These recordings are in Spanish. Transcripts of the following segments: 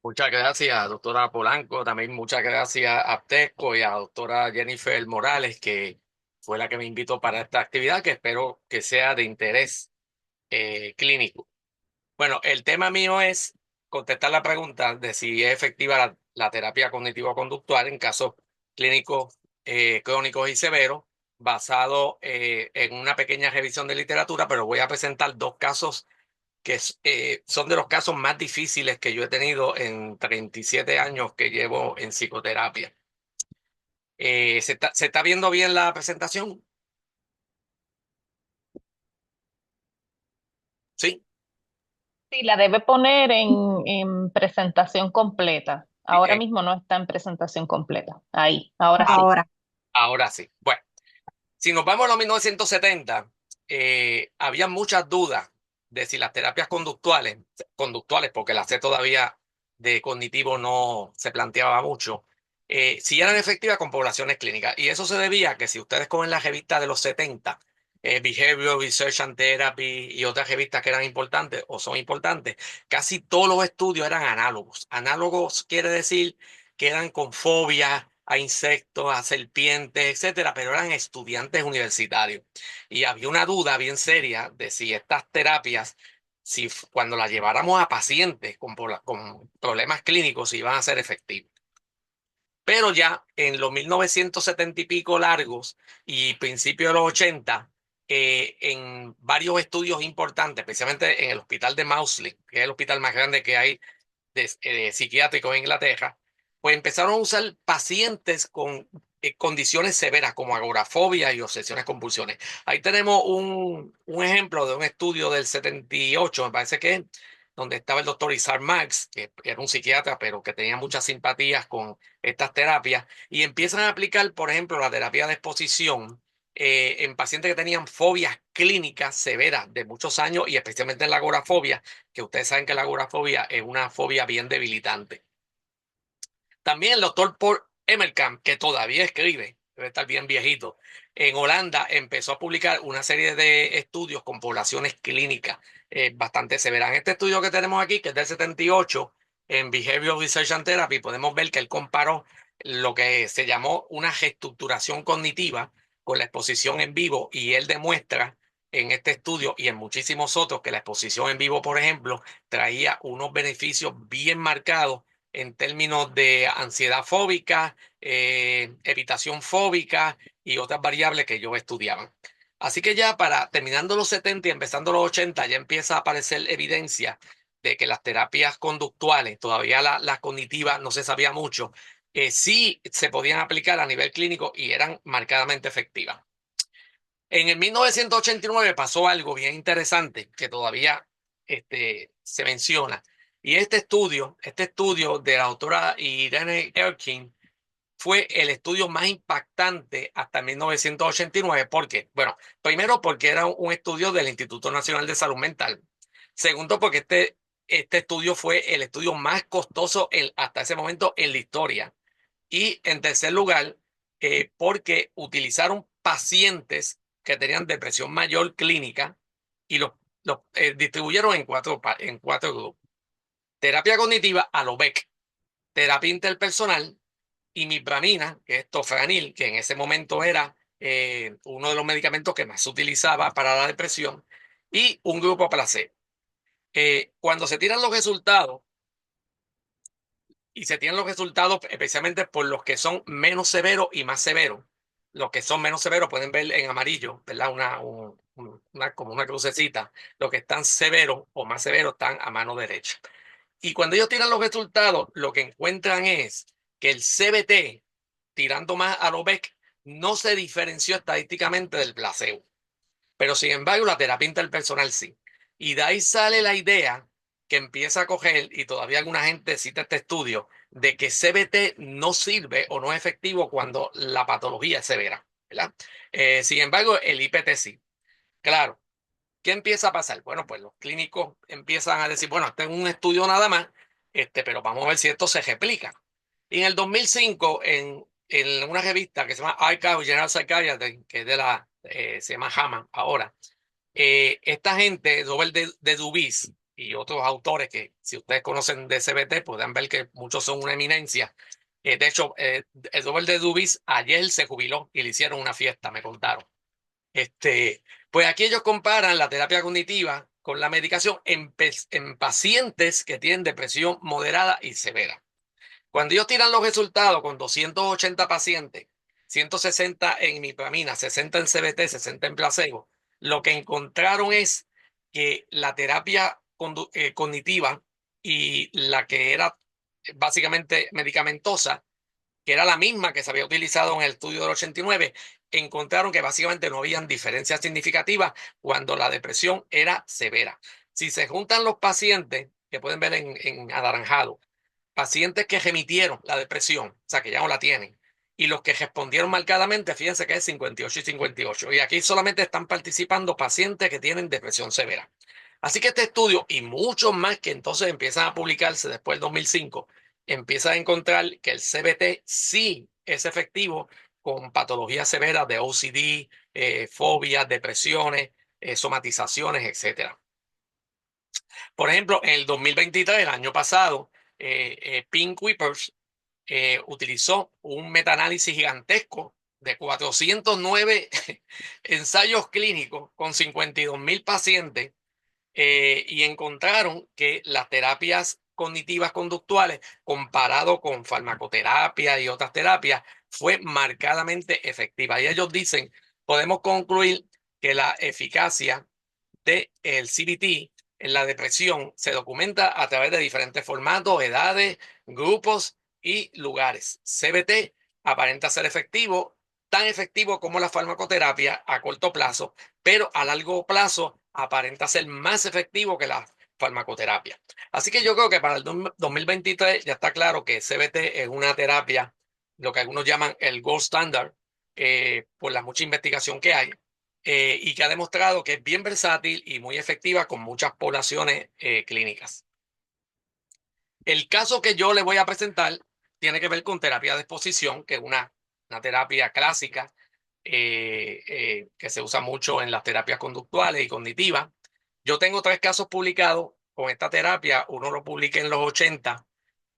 Muchas gracias, doctora Polanco. También muchas gracias a Aptesco y a doctora Jennifer Morales, que fue la que me invitó para esta actividad, que espero que sea de interés clínico. Bueno, el tema mío es contestar la pregunta de si es efectiva la terapia cognitivo-conductual en casos clínicos crónicos y severos, basado en una pequeña revisión de literatura, pero voy a presentar dos casos son de los casos más difíciles que yo he tenido en 37 años que llevo en psicoterapia. ¿Se está viendo bien la presentación? Sí. Sí, la debe poner en presentación completa. Ahora Eh, mismo no está en presentación completa. Ahí, ahora sí. Ahora, Ahora sí. Bueno, si nos vamos a los 1970, había muchas dudas de si las terapias conductuales, porque la C todavía de cognitivo no se planteaba mucho, si eran efectivas con poblaciones clínicas. Y eso se debía a que si ustedes cogen la revista de los 70, Behavioral Research and Therapy y otras revistas que eran importantes o son importantes, casi todos los estudios eran análogos. Análogos quiere decir que eran con fobia a insectos, a serpientes, etcétera, pero eran estudiantes universitarios. Y había una duda bien seria de si estas terapias, cuando las lleváramos a pacientes con problemas clínicos, iban a ser efectivas. Pero ya en los 1970 y pico largos y principios de los 80, en varios estudios importantes, especialmente en el hospital de Maudsley, que es el hospital más grande que hay de psiquiátrico en Inglaterra, pues empezaron a usar pacientes con condiciones severas como agorafobia y obsesiones compulsiones. Ahí tenemos un ejemplo de un estudio del 78, me parece que es, donde estaba el doctor Isaac Marx, que era un psiquiatra, pero que tenía muchas simpatías con estas terapias, y empiezan a aplicar, por ejemplo, la terapia de exposición en pacientes que tenían fobias clínicas severas de muchos años y especialmente en la agorafobia, que ustedes saben que la agorafobia es una fobia bien debilitante. También el doctor Paul Emmerkamp, que todavía escribe, debe estar bien viejito, en Holanda empezó a publicar una serie de estudios con poblaciones clínicas bastante severas. En este estudio que tenemos aquí, que es del 78, en Behavioral Research and Therapy, podemos ver que él comparó lo que se llamó una reestructuración cognitiva con la exposición en vivo y él demuestra en este estudio y en muchísimos otros que la exposición en vivo, por ejemplo, traía unos beneficios bien marcados en términos de ansiedad fóbica, evitación fóbica y otras variables que yo estudiaba. Así que ya para terminando los 70 y empezando los 80 ya empieza a aparecer evidencia de que las terapias conductuales, todavía las cognitivas no se sabía mucho, sí se podían aplicar a nivel clínico y eran marcadamente efectivas. En el 1989 pasó algo bien interesante que todavía se menciona. Y este estudio de la autora Irene Erkin fue el estudio más impactante hasta 1989. ¿Por qué? Bueno, primero porque era un estudio del Instituto Nacional de Salud Mental. Segundo, porque este estudio fue el estudio más costoso hasta ese momento en la historia. Y en tercer lugar, porque utilizaron pacientes que tenían depresión mayor clínica y los distribuyeron en cuatro grupos. Terapia cognitiva a lo Beck, terapia interpersonal y mipramina, que es tofranil, que en ese momento era uno de los medicamentos que más se utilizaba para la depresión, y un grupo placebo. Cuando se tiran los resultados, y se tienen los resultados especialmente por los que son menos severos y más severos. Los que son menos severos pueden ver en amarillo, ¿verdad? Como una crucecita. Los que están severos o más severos están a mano derecha. Y cuando ellos tiran los resultados, lo que encuentran es que el CBT, tirando más a lo Beck, no se diferenció estadísticamente del placebo. Pero sin embargo, la terapia interpersonal sí. Y de ahí sale la idea que empieza a coger, y todavía alguna gente cita este estudio, de que CBT no sirve o no es efectivo cuando la patología es severa, ¿verdad? Sin embargo, el IPT sí. Claro, ¿qué empieza a pasar? Bueno, pues los clínicos empiezan a decir, bueno, este es un estudio nada más, pero vamos a ver si esto se replica. Y en el 2005, en una revista que se llama Archive of General Psychiatry, que es se llama JAMA ahora, esta gente, Robert de Dubis, y otros autores que, si ustedes conocen de CBT, podrán ver que muchos son una eminencia. De hecho, el Robert de Dubis ayer se jubiló y le hicieron una fiesta, me contaron. Este, pues aquí ellos comparan la terapia cognitiva con la medicación en pacientes que tienen depresión moderada y severa. Cuando ellos tiran los resultados con 280 pacientes, 160 en imipramina, 60 en CBT, 60 en placebo, lo que encontraron es que la terapia cognitiva y la que era básicamente medicamentosa, que era la misma que se había utilizado en el estudio del 89, encontraron que básicamente no habían diferencias significativas cuando la depresión era severa. Si se juntan los pacientes, que pueden ver en anaranjado, pacientes que remitieron la depresión, o sea, que ya no la tienen, y los que respondieron marcadamente, fíjense que es 58 y 58. Y aquí solamente están participando pacientes que tienen depresión severa. Así que este estudio y muchos más que entonces empiezan a publicarse después del 2005, empiezan a encontrar que el CBT sí es efectivo con patologías severas de OCD, fobias, depresiones, somatizaciones, etcétera. Por ejemplo, en el 2023, el año pasado, Pink Whippers utilizó un metaanálisis gigantesco de 409 ensayos clínicos con 52.000 pacientes, y encontraron que las terapias cognitivas conductuales, comparado con farmacoterapia y otras terapias, fue marcadamente efectiva. Y ellos dicen, podemos concluir que la eficacia del CBT en la depresión se documenta a través de diferentes formatos, edades, grupos y lugares. CBT aparenta ser efectivo, tan efectivo como la farmacoterapia a corto plazo, pero a largo plazo aparenta ser más efectivo que la farmacoterapia. Así que yo creo que para el 2023 ya está claro que CBT es una terapia, lo que algunos llaman el gold standard, por la mucha investigación que hay, y que ha demostrado que es bien versátil y muy efectiva con muchas poblaciones clínicas. El caso que yo le voy a presentar tiene que ver con terapia de exposición, que es una terapia clásica, que se usa mucho en las terapias conductuales y cognitivas. Yo tengo 3 casos publicados con esta terapia. Uno lo publiqué en los 80,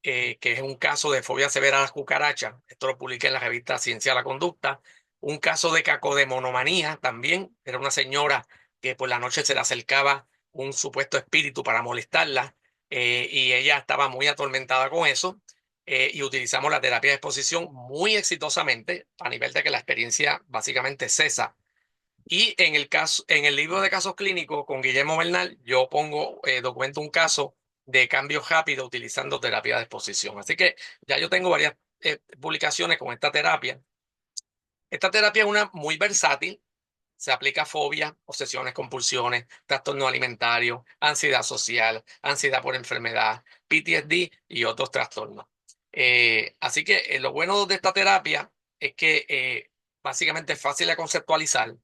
que es un caso de fobia severa a las cucarachas. Esto lo publiqué en la revista Ciencia de la Conducta. Un caso de cacodemonomanía también. Era una señora que por la noche se le acercaba un supuesto espíritu para molestarla, y ella estaba muy atormentada con eso, y utilizamos la terapia de exposición muy exitosamente a nivel de que la experiencia básicamente cesa. Y en el caso, en el libro de casos clínicos con Guillermo Bernal, yo documento un caso de cambio rápido utilizando terapia de exposición. Así que ya yo tengo varias publicaciones con esta terapia. Esta terapia es una muy versátil. Se aplica a fobia, obsesiones, compulsiones, trastorno alimentario, ansiedad social, ansiedad por enfermedad, PTSD y otros trastornos. Así que lo bueno de esta terapia es que básicamente es fácil de conceptualizar,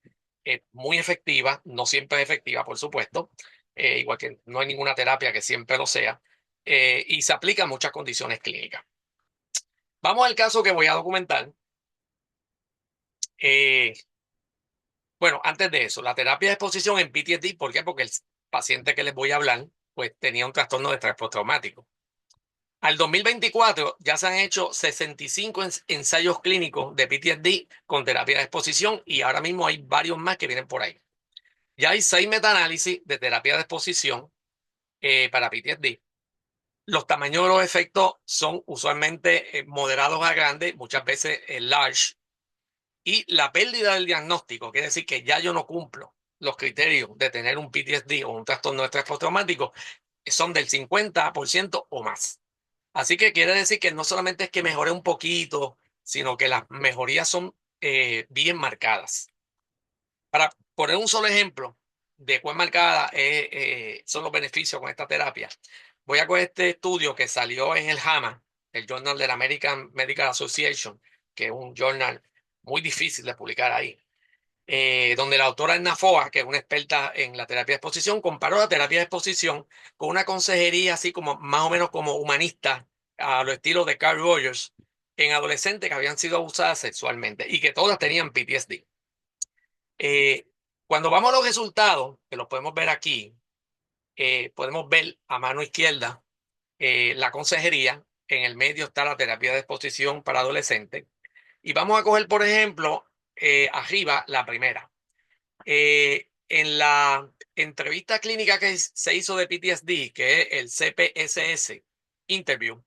es muy efectiva, no siempre es efectiva, por supuesto, igual que no hay ninguna terapia que siempre lo sea, y se aplica a muchas condiciones clínicas. Vamos al caso que voy a documentar. Eh, Bueno, antes de eso, la terapia de exposición en PTSD, ¿por qué? Porque el paciente que les voy a hablar, pues tenía un trastorno de estrés postraumático. Al 2024 ya se han hecho 65 ensayos clínicos de PTSD con terapia de exposición, y ahora mismo hay varios más que vienen por ahí. Ya hay 6 metaanálisis de terapia de exposición para PTSD. Los tamaños de los efectos son usualmente moderados a grandes, muchas veces large. Y la pérdida del diagnóstico quiere decir que ya yo no cumplo los criterios de tener un PTSD o un trastorno de estrés postraumático, son del 50% o más. Así que quiere decir que no solamente es que mejoré un poquito, sino que las mejorías son bien marcadas. Para poner un solo ejemplo de cuán marcada son los beneficios con esta terapia, voy a coger este estudio que salió en el JAMA, el Journal de la American Medical Association, que es un journal muy difícil de publicar ahí, donde la autora Edna Foa, que es una experta en la terapia de exposición, comparó la terapia de exposición con una consejería así como más o menos como humanista, a lo estilo de Carl Rogers, en adolescentes que habían sido abusadas sexualmente y que todas tenían PTSD. Eh, Cuando vamos a los resultados, que los podemos ver aquí, podemos ver a mano izquierda la consejería, en el medio está la terapia de exposición para adolescentes. Y vamos a coger, por ejemplo, arriba la primera. En la entrevista clínica que se hizo de PTSD, que es el CPSS Interview,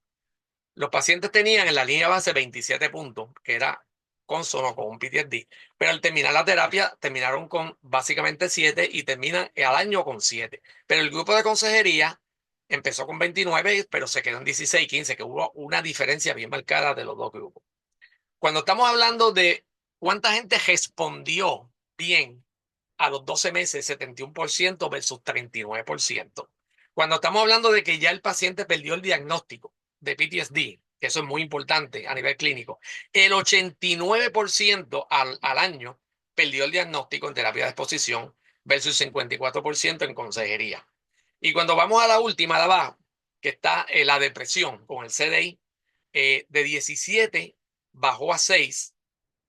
los pacientes tenían en la línea base 27 puntos, que era consono con un PTSD, pero al terminar la terapia terminaron con básicamente 7 y terminan al año con 7. Pero el grupo de consejería empezó con 29, pero se quedó en 16 y 15, que hubo una diferencia bien marcada de los dos grupos. Cuando estamos hablando de cuánta gente respondió bien a los 12 meses, 71% versus 39%. Cuando estamos hablando de que ya el paciente perdió el diagnóstico de PTSD, que eso es muy importante a nivel clínico, el 89% al año perdió el diagnóstico en terapia de exposición versus 54% en consejería. Y cuando vamos a la última de abajo, que está la depresión con el CDI, de 17 bajó a 6,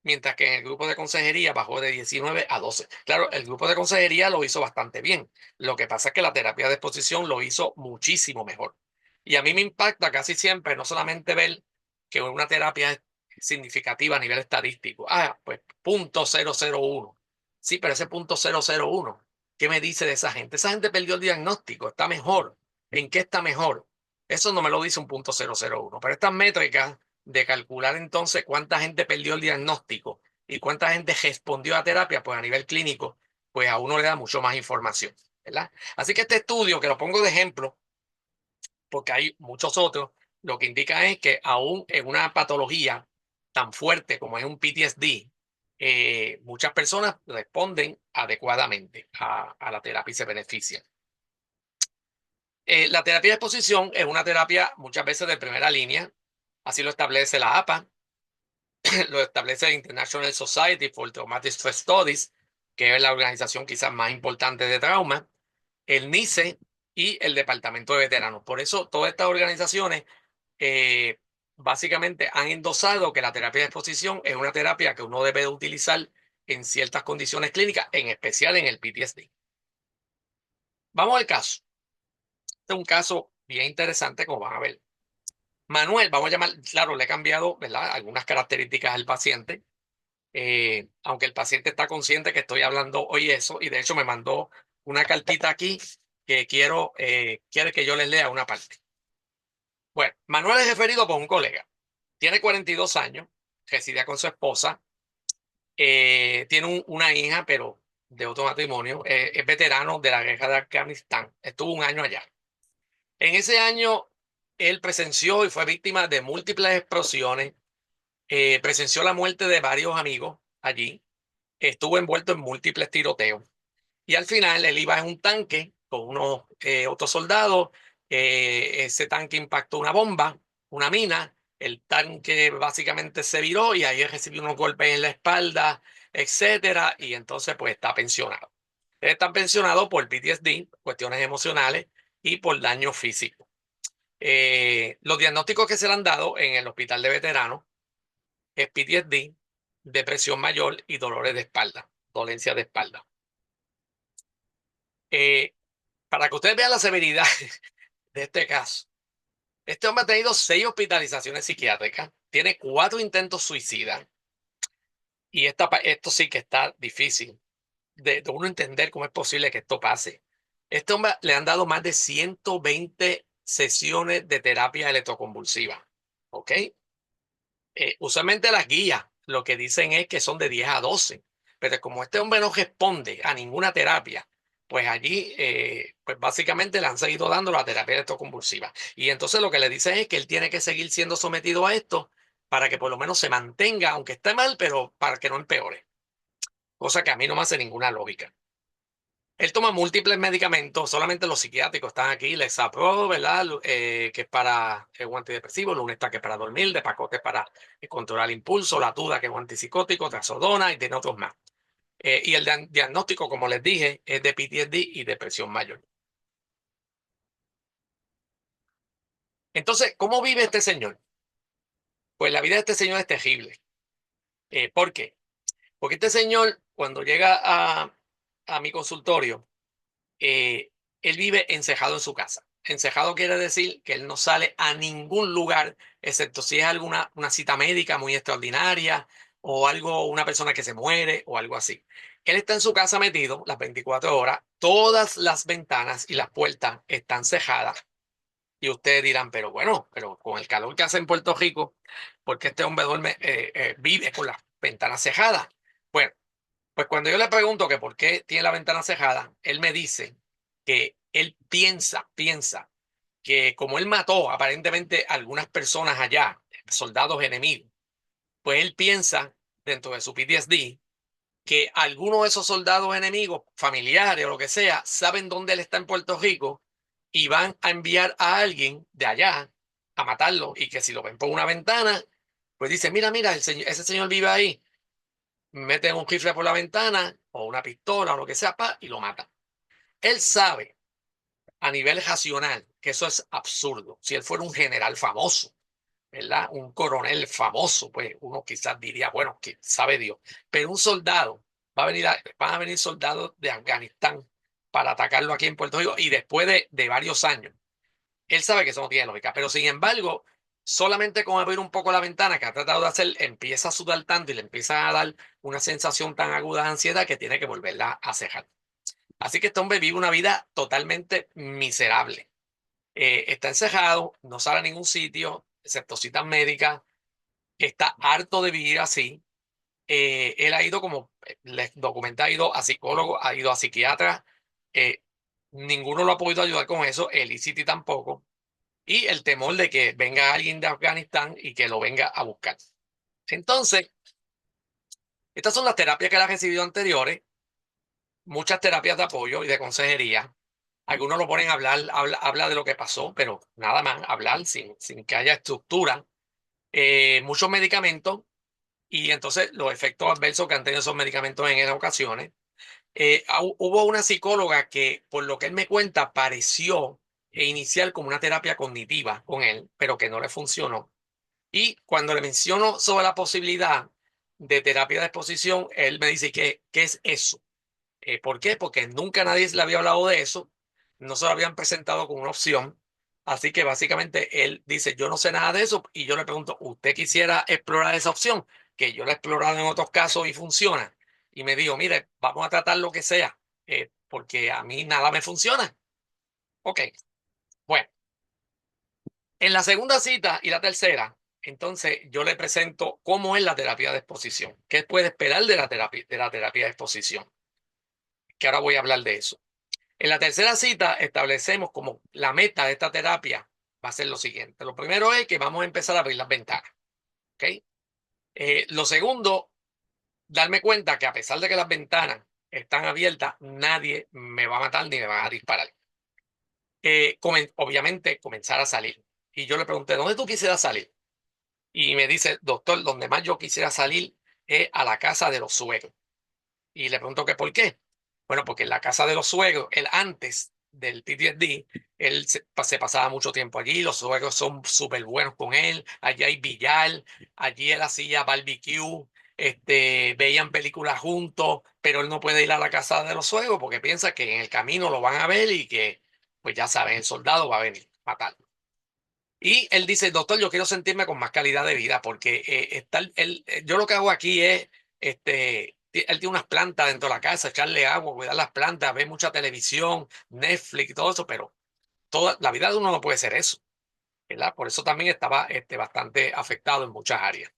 mientras que en el grupo de consejería bajó de 19 a 12. Claro, el grupo de consejería lo hizo bastante bien. Lo que pasa es que la terapia de exposición lo hizo muchísimo mejor. Y a mí me impacta casi siempre no solamente ver que una terapia es significativa a nivel estadístico. Ah, pues 0.001. Sí, pero ese 0.001, ¿qué me dice de esa gente? Esa gente perdió el diagnóstico, está mejor. ¿En qué está mejor? Eso no me lo dice un 0.001. Pero estas métricas de calcular entonces cuánta gente perdió el diagnóstico y cuánta gente respondió a terapia, pues a nivel clínico, pues a uno le da mucho más información, ¿verdad? Así que este estudio, que lo pongo de ejemplo, porque hay muchos otros, lo que indica es que aún en una patología tan fuerte como es un PTSD, muchas personas responden adecuadamente a la terapia y se benefician. La terapia de exposición es una terapia muchas veces de primera línea, así lo establece la APA, lo establece la International Society for Traumatic Stress Studies, que es la organización quizás más importante de trauma, el NICE y el Departamento de Veteranos. Por eso todas estas organizaciones eh, básicamente han endosado que la terapia de exposición es una terapia que uno debe de utilizar en ciertas condiciones clínicas, en especial en el PTSD. Vamos al caso. Este es un caso bien interesante, como van a ver. Manuel, vamos a llamar, claro, le he cambiado, ¿verdad?, algunas características al paciente, aunque el paciente está consciente que estoy hablando hoy eso, y de hecho me mandó una cartita aquí que quiere que yo les lea una parte. Bueno, Manuel es referido por un colega. Tiene 42 años, residía con su esposa, tiene una hija, pero de otro matrimonio, es veterano de la guerra de Afganistán, estuvo un año allá. En ese año, él presenció y fue víctima de múltiples explosiones, presenció la muerte de varios amigos allí, estuvo envuelto en múltiples tiroteos. Y al final él iba en un tanque con unos otros soldados. Ese tanque impactó una bomba, una mina. El tanque básicamente se viró y ahí él recibió unos golpes en la espalda, etcétera. Y entonces, pues está pensionado. Él está pensionado por PTSD, cuestiones emocionales y por daño físico. Los diagnósticos que se le han dado en el hospital de veteranos es PTSD, depresión mayor y dolores de espalda, dolencia de espalda. Eh, para que ustedes vean la severidad de este caso, este hombre ha tenido 6 hospitalizaciones psiquiátricas, tiene 4 intentos suicidas, y esto sí que está difícil de uno entender cómo es posible que esto pase. Este hombre le han dado más de 120 sesiones de terapia electroconvulsiva, ¿ok? Usualmente las guías lo que dicen es que son de 10 a 12, pero como este hombre no responde a ninguna terapia, pues allí, pues básicamente le han seguido dando la terapia electroconvulsiva. Y entonces lo que le dicen es que él tiene que seguir siendo sometido a esto para que por lo menos se mantenga, aunque esté mal, pero para que no empeore. Cosa que a mí no me hace ninguna lógica. Él toma múltiples medicamentos, solamente los psiquiátricos están aquí, Lexapro, ¿verdad? Que es para un antidepresivo, Lunesta, que es para dormir, Depakote para controlar el impulso, la Latuda, que es un antipsicótico, Trazodona y tiene otros más. Y el diagnóstico, como les dije, es de PTSD y depresión mayor. Entonces, ¿cómo vive este señor? Pues la vida de este señor es terrible. ¿Por qué? Porque este señor, cuando llega a mi consultorio, eh, él vive encejado en su casa. Encejado quiere decir que él no sale a ningún lugar, excepto si es alguna una cita médica muy extraordinaria o algo, una persona que se muere o algo así. Él está en su casa metido las 24 horas, todas las ventanas y las puertas están cejadas. Y ustedes dirán, pero bueno, pero con el calor que hace en Puerto Rico, ¿por qué este hombre vive con las ventanas cejadas? Bueno, pues cuando yo le pregunto que por qué tiene la ventana cejada, él me dice que él piensa que como él mató aparentemente a algunas personas allá, soldados enemigos, pues él piensa dentro de su PTSD que algunos de esos soldados enemigos, familiares o lo que sea, saben dónde él está en Puerto Rico y van a enviar a alguien de allá a matarlo y que si lo ven por una ventana, pues dice, mira, ese señor vive ahí, meten un rifle por la ventana o una pistola o lo que sea, y lo matan. Él sabe a nivel racional que eso es absurdo. Si él fuera un general famoso, ¿verdad? Un coronel famoso, pues uno quizás diría, bueno, que sabe Dios. Pero un soldado, van a venir soldados de Afganistán para atacarlo aquí en Puerto Rico y después de varios años. Él sabe que eso no tiene lógica, pero sin embargo, solamente con abrir un poco la ventana que ha tratado de hacer, empieza a sudar tanto y le empieza a dar una sensación tan aguda de ansiedad que tiene que volverla a cejar. Así que este hombre vive una vida totalmente miserable. Está encerrado, no sale a ningún sitio, excepto citas médicas, está harto de vivir así. Él ha ido, como les documenté, ha ido a psicólogo, ha ido a psiquiatra. eh, Ninguno lo ha podido ayudar con eso, el ICT tampoco. Y el temor de que venga alguien de Afganistán y que lo venga a buscar. Entonces, estas son las terapias que él ha recibido anteriores, muchas terapias de apoyo y de consejería. Algunos lo ponen a hablar, habla de lo que pasó, pero nada más, hablar sin que haya estructura. Muchos medicamentos y entonces los efectos adversos que han tenido esos medicamentos en esas ocasiones. Hubo una psicóloga que, por lo que él me cuenta, pareció iniciar como una terapia cognitiva con él, pero que no le funcionó. Y cuando le menciono sobre la posibilidad de terapia de exposición, él me dice ¿qué es eso? ¿Por qué? Porque nunca nadie le había hablado de eso, no se lo habían presentado como una opción. Así que básicamente él dice, yo no sé nada de eso y yo le pregunto, ¿usted quisiera explorar esa opción? Que yo la he explorado en otros casos y funciona. Y me dijo, mire, vamos a tratar lo que sea, porque a mí nada me funciona. Ok, bueno, en la segunda cita y la tercera, entonces yo le presento cómo es la terapia de exposición, qué puede esperar de la terapia de exposición, que ahora voy a hablar de eso. En la tercera cita establecemos como la meta de esta terapia va a ser lo siguiente. Lo primero es que vamos a empezar a abrir las ventanas. ¿Ok? Lo segundo, darme cuenta que a pesar de que las ventanas están abiertas, nadie me va a matar ni me va a disparar. Obviamente comenzar a salir. Y yo le pregunté, ¿dónde tú quisieras salir? Y me dice, doctor, donde más yo quisiera salir es a la casa de los suegros. Y le pregunto que por qué. Bueno, porque en la casa de los suegros, él antes del PTSD, él se pasaba mucho tiempo allí, los suegros son súper buenos con él, allí hay billar, allí él hacía barbecue, veían películas juntos, pero él no puede ir a la casa de los suegros porque piensa que en el camino lo van a ver y que, pues ya saben, el soldado va a venir a matarlo. Y él dice, doctor, yo quiero sentirme con más calidad de vida porque yo lo que hago aquí es, él tiene unas plantas dentro de la casa, echarle agua, cuidar las plantas, ver mucha televisión, Netflix y todo eso, pero toda la vida de uno no puede ser eso, ¿verdad? Por eso también estaba bastante afectado en muchas áreas.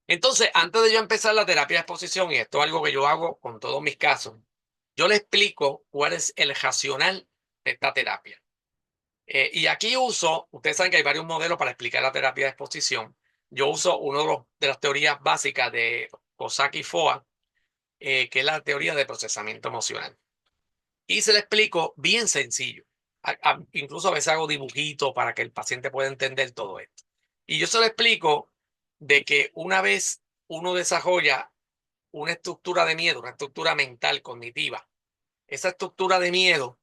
Entonces, antes de yo empezar la terapia de exposición, y esto es algo que yo hago con todos mis casos, yo le explico cuál es el racional de esta terapia. Y aquí uso, ustedes saben que hay varios modelos para explicar la terapia de exposición. Yo uso uno de las teorías básicas de Kosaki y Foa, que es la teoría de procesamiento emocional. Y se le explico bien sencillo. Incluso a veces hago dibujitos para que el paciente pueda entender todo esto. Y yo se lo explico de que una vez uno desarrolla una estructura de miedo, una estructura mental, cognitiva, esa estructura de miedo,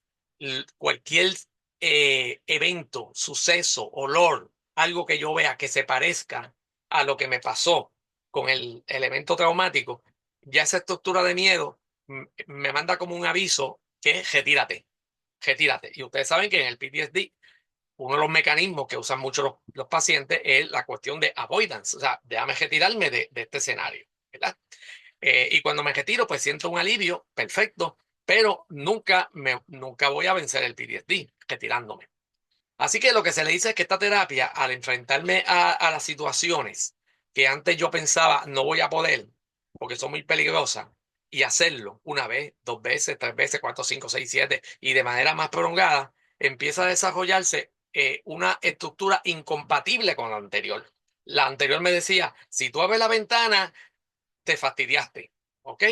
cualquier evento, suceso, olor, algo que yo vea que se parezca a lo que me pasó con el evento traumático, ya esa estructura de miedo me manda como un aviso que es retírate, retírate. Y ustedes saben que en el PTSD, uno de los mecanismos que usan mucho los pacientes es la cuestión de avoidance, o sea, déjame retirarme de este escenario, ¿verdad? Y cuando me retiro, pues siento un alivio, perfecto, pero nunca voy a vencer el PTSD retirándome. Así que lo que se le dice es que esta terapia, al enfrentarme a las situaciones que antes yo pensaba no voy a poder, porque son muy peligrosas, y hacerlo una vez, dos veces, tres veces, cuatro, cinco, seis, siete, y de manera más prolongada, empieza a desarrollarse una estructura incompatible con la anterior. La anterior me decía, si tú abres la ventana, te fastidiaste, ¿ok?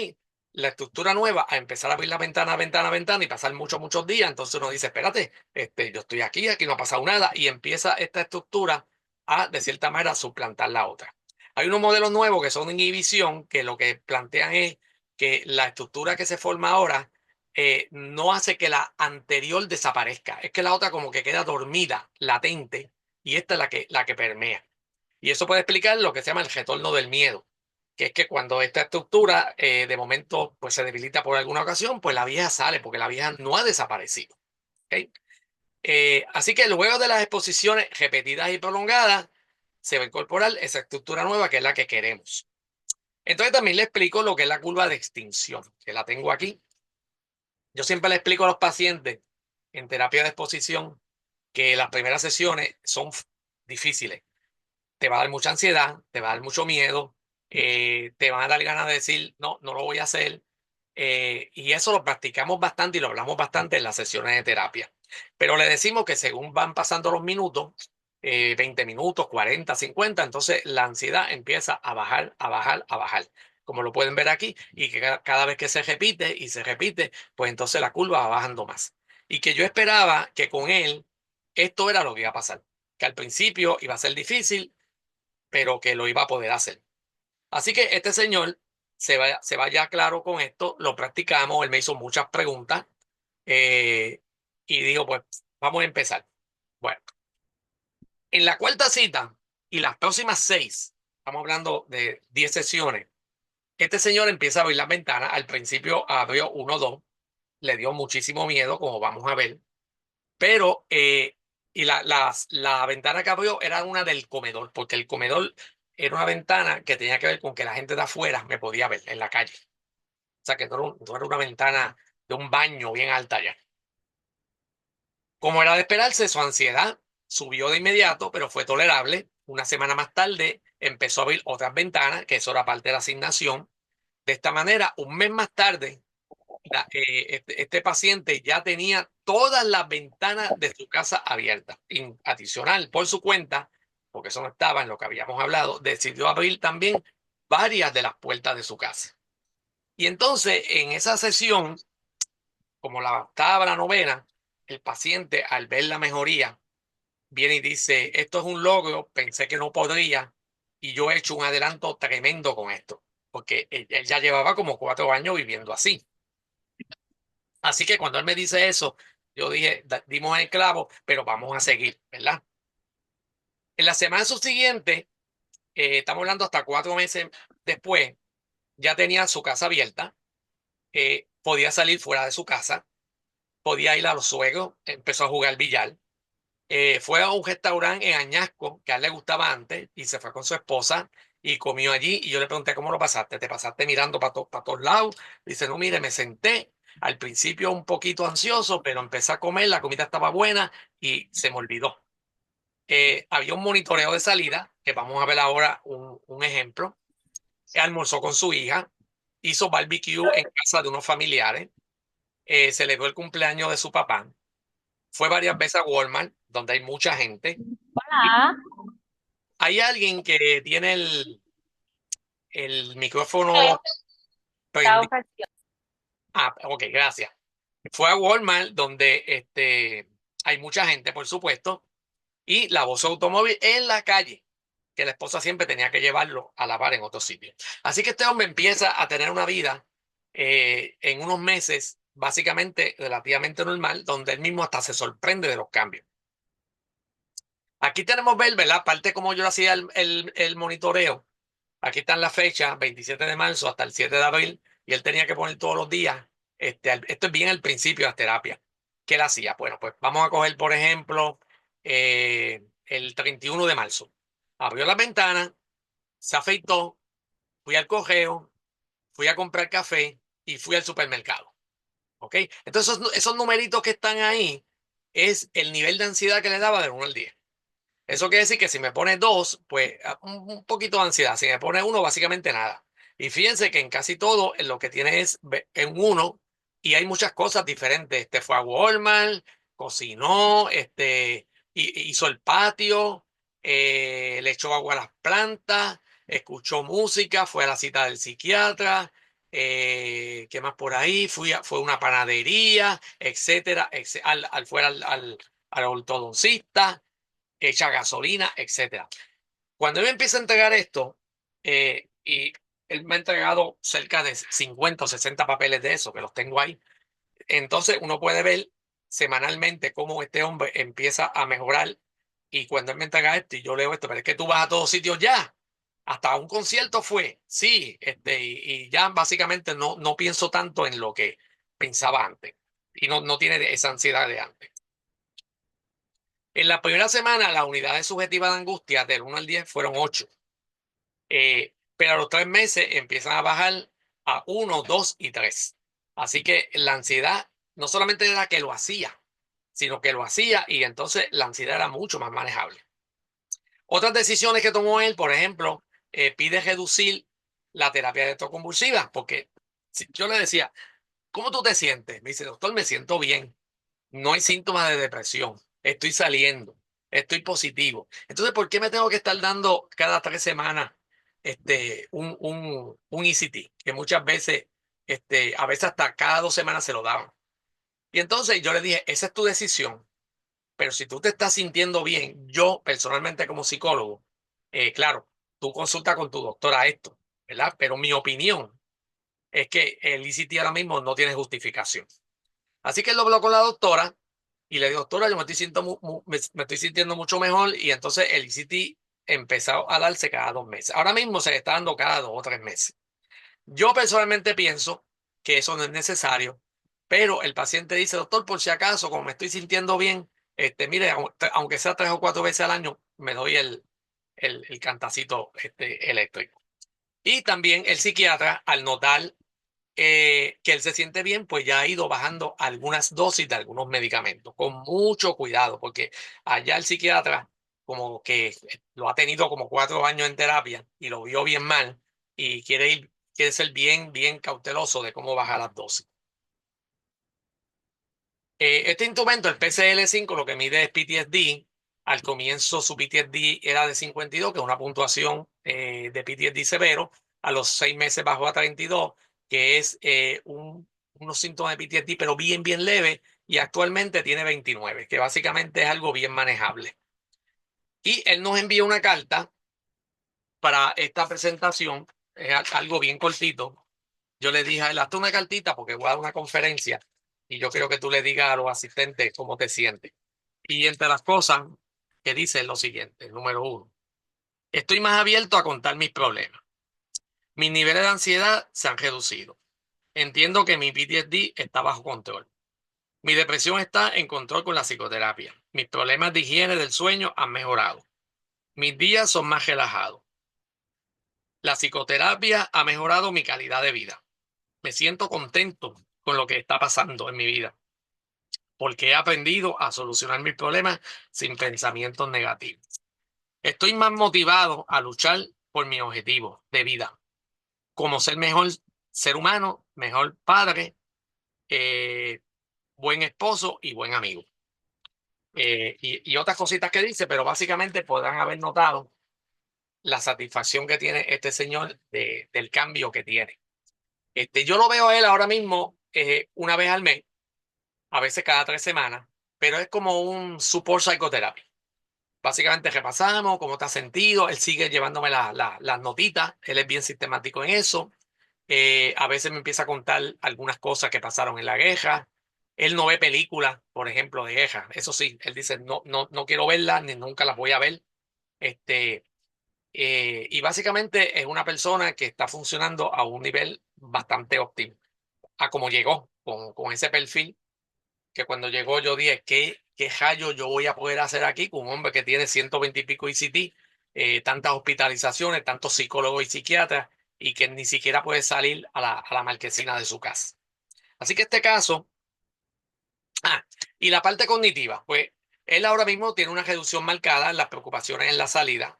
La estructura nueva, a empezar a abrir la ventana, ventana, ventana y pasar muchos días, entonces uno dice, espérate, yo estoy aquí no ha pasado nada y empieza esta estructura a, de cierta manera, suplantar la otra. Hay unos modelos nuevos que son de inhibición que lo que plantean es que la estructura que se forma ahora no hace que la anterior desaparezca, es que la otra como que queda dormida, latente, y esta es la que permea. Y eso puede explicar lo que se llama el retorno del miedo, que es que cuando esta estructura de momento pues, se debilita por alguna ocasión, pues la vieja sale porque la vieja no ha desaparecido. ¿Ok? Así que luego de las exposiciones repetidas y prolongadas, se va a incorporar esa estructura nueva que es la que queremos. Entonces también le explico lo que es la curva de extinción, que la tengo aquí. Yo siempre le explico a los pacientes en terapia de exposición que las primeras sesiones son difíciles. Te va a dar mucha ansiedad, te va a dar mucho miedo, te van a dar ganas de decir, no, no lo voy a hacer. Y eso lo practicamos bastante y lo hablamos bastante en las sesiones de terapia. Pero le decimos que según van pasando los minutos, 20 minutos, 40, 50, entonces la ansiedad empieza a bajar, a bajar, a bajar. Como lo pueden ver aquí, y que cada vez que se repite y se repite, pues entonces la curva va bajando más. Y que yo esperaba que con él esto era lo que iba a pasar, que al principio iba a ser difícil, pero que lo iba a poder hacer. Así que este señor se va ya claro con esto, lo practicamos, él me hizo muchas preguntas eh, y dijo, pues vamos a empezar. Bueno, en la cuarta cita y las próximas seis, estamos hablando de 10 sesiones, este señor empieza a abrir las ventanas, al principio abrió uno o dos, le dio muchísimo miedo, como vamos a ver, pero y la ventana que abrió era una del comedor, porque el comedor era una ventana que tenía que ver con que la gente de afuera me podía ver en la calle. O sea, que no era una ventana de un baño bien alta ya. Como era de esperarse, su ansiedad subió de inmediato, pero fue tolerable. Una semana más tarde empezó a abrir otras ventanas, que eso era parte de la asignación. De esta manera, un mes más tarde, este paciente ya tenía todas las ventanas de su casa abiertas. Adicional, por su cuenta, porque eso no estaba en lo que habíamos hablado, decidió abrir también varias de las puertas de su casa. Y entonces, en esa sesión, como la octava, la novena, el paciente, al ver la mejoría, viene y dice, esto es un logro, pensé que no podría, y yo he hecho un adelanto tremendo con esto, porque él ya llevaba como 4 años viviendo así. Así que cuando él me dice eso, yo dije, dimos el clavo, pero vamos a seguir, ¿verdad? En la semana subsiguiente, estamos hablando hasta 4 meses después, ya tenía su casa abierta, podía salir fuera de su casa, podía ir a los suegros, empezó a jugar billar, fue a un restaurante en Añasco que a él le gustaba antes y se fue con su esposa y comió allí y yo le pregunté, ¿cómo lo pasaste? ¿Te pasaste mirando para todos lados? Dice, no, mire, me senté, al principio un poquito ansioso, pero empecé a comer, la comida estaba buena y se me olvidó. Había un monitoreo de salida, que vamos a ver ahora un ejemplo. Almorzó con su hija, hizo barbecue en casa de unos familiares, celebró el cumpleaños de su papá, fue varias veces a Walmart, donde hay mucha gente. Hola. Hay alguien que tiene el micrófono Chao, prendido. Casio. Ah, ok, gracias. Fue a Walmart donde hay mucha gente, por supuesto, y lavó su automóvil en la calle, que la esposa siempre tenía que llevarlo a lavar en otro sitio. Así que este hombre empieza a tener una vida en unos meses básicamente relativamente normal, donde él mismo hasta se sorprende de los cambios. Aquí tenemos ver, ¿verdad? Parte como yo hacía el monitoreo. Aquí están las fechas, 27 de marzo hasta el 7 de abril, y él tenía que poner todos los días Esto es bien al principio de las terapias. ¿Qué él hacía? Bueno, pues vamos a coger, por ejemplo, el 31 de marzo. Abrió la ventana, se afeitó, fui al correo, fui a comprar café y fui al supermercado. ¿Ok? Entonces, esos numeritos que están ahí es el nivel de ansiedad que le daba del 1 al 10. Eso quiere decir que si me pone 2, pues un poquito de ansiedad. Si me pone 1, básicamente nada. Y fíjense que en casi todo en lo que tiene es en 1 y hay muchas cosas diferentes. Fue a Walmart, cocinó, hizo el patio, le echó agua a las plantas, escuchó música, fue a la cita del psiquiatra, ¿qué más por ahí? Fue a una panadería, etcétera, al ortodoncista, echa gasolina, etcétera. Cuando él me empieza a entregar esto, y él me ha entregado cerca de 50 o 60 papeles de eso, que los tengo ahí, entonces uno puede ver semanalmente cómo este hombre empieza a mejorar. Y cuando él me entrega esto y yo leo esto, pero es que tú vas a todos sitios ya. Hasta un concierto fue, sí, y ya básicamente no pienso tanto en lo que pensaba antes. Y no tiene esa ansiedad de antes. En la primera semana, las unidades subjetivas de angustia del 1 al 10 fueron 8. Pero a los 3 meses empiezan a bajar a 1, 2 y 3. Así que la ansiedad no solamente era que lo hacía, sino que lo hacía y entonces la ansiedad era mucho más manejable. Otras decisiones que tomó él, por ejemplo, pide reducir la terapia electroconvulsiva, porque si yo le decía, ¿cómo tú te sientes? Me dice, doctor, me siento bien. No hay síntomas de depresión, estoy saliendo, estoy positivo. Entonces, ¿por qué me tengo que estar dando cada 3 semanas un ECT? Que muchas veces, a veces hasta cada 2 semanas se lo daban. Y entonces yo le dije, esa es tu decisión, pero si tú te estás sintiendo bien, yo personalmente como psicólogo, claro, tú consulta con tu doctora esto, ¿verdad? Pero mi opinión es que el ECT ahora mismo no tiene justificación. Así que él lo habló con la doctora y le dijo, doctora, yo me estoy sintiendo, me estoy sintiendo mucho mejor. Y entonces el ECT empezó a darse cada 2 meses. Ahora mismo se le está dando cada 2 o 3 meses. Yo personalmente pienso que eso no es necesario, pero el paciente dice, doctor, por si acaso, como me estoy sintiendo bien, mire, aunque sea 3 o 4 veces al año, me doy el cantacito eléctrico. Y también el psiquiatra, al notar que él se siente bien, pues ya ha ido bajando algunas dosis de algunos medicamentos, con mucho cuidado, porque allá el psiquiatra como que lo ha tenido como 4 años en terapia y lo vio bien mal y quiere ser bien cauteloso de cómo bajar las dosis. Este instrumento, el PCL-5, lo que mide es PTSD. Al comienzo su PTSD era de 52, que es una puntuación de PTSD severo. A los 6 meses bajó a 32, que es unos síntomas de PTSD, pero bien leve. Y actualmente tiene 29, que básicamente es algo bien manejable. Y él nos envió una carta para esta presentación, es algo bien cortito. Yo le dije a él, hazte una cartita porque voy a dar una conferencia y yo quiero que tú le digas a los asistentes cómo te sientes. Y entre las cosas que dice es lo siguiente, número 1, estoy más abierto a contar mis problemas. Mis niveles de ansiedad se han reducido. Entiendo que mi PTSD está bajo control. Mi depresión está en control con la psicoterapia. Mis problemas de higiene del sueño han mejorado. Mis días son más relajados. La psicoterapia ha mejorado mi calidad de vida. Me siento contento con lo que está pasando en mi vida, porque he aprendido a solucionar mis problemas sin pensamientos negativos. Estoy más motivado a luchar por mi objetivo de vida, como ser mejor ser humano, mejor padre, eh, buen esposo y buen amigo. Y otras cositas que dice, pero básicamente podrán haber notado la satisfacción que tiene este señor del cambio que tiene. Yo lo veo a él ahora mismo una vez al mes, a veces cada 3 semanas, pero es como un support psicoterapia. Básicamente repasamos cómo te has sentido, él sigue llevándome las notitas, él es bien sistemático en eso. A veces me empieza a contar algunas cosas que pasaron en la guerra. Él no ve películas, por ejemplo, de guerra. Eso sí, él dice, no quiero verlas, ni nunca las voy a ver. Este, y básicamente es una persona que está funcionando a un nivel bastante óptimo. a cómo llegó con ese perfil, que cuando llegó yo dije, ¿qué rayo yo voy a poder hacer aquí con un hombre que tiene 120 y pico ICT, tantas hospitalizaciones, tantos psicólogos y psiquiatras, y que ni siquiera puede salir a la marquesina de su casa? Así que este caso, y la parte cognitiva, pues él ahora mismo tiene una reducción marcada en las preocupaciones en la salida.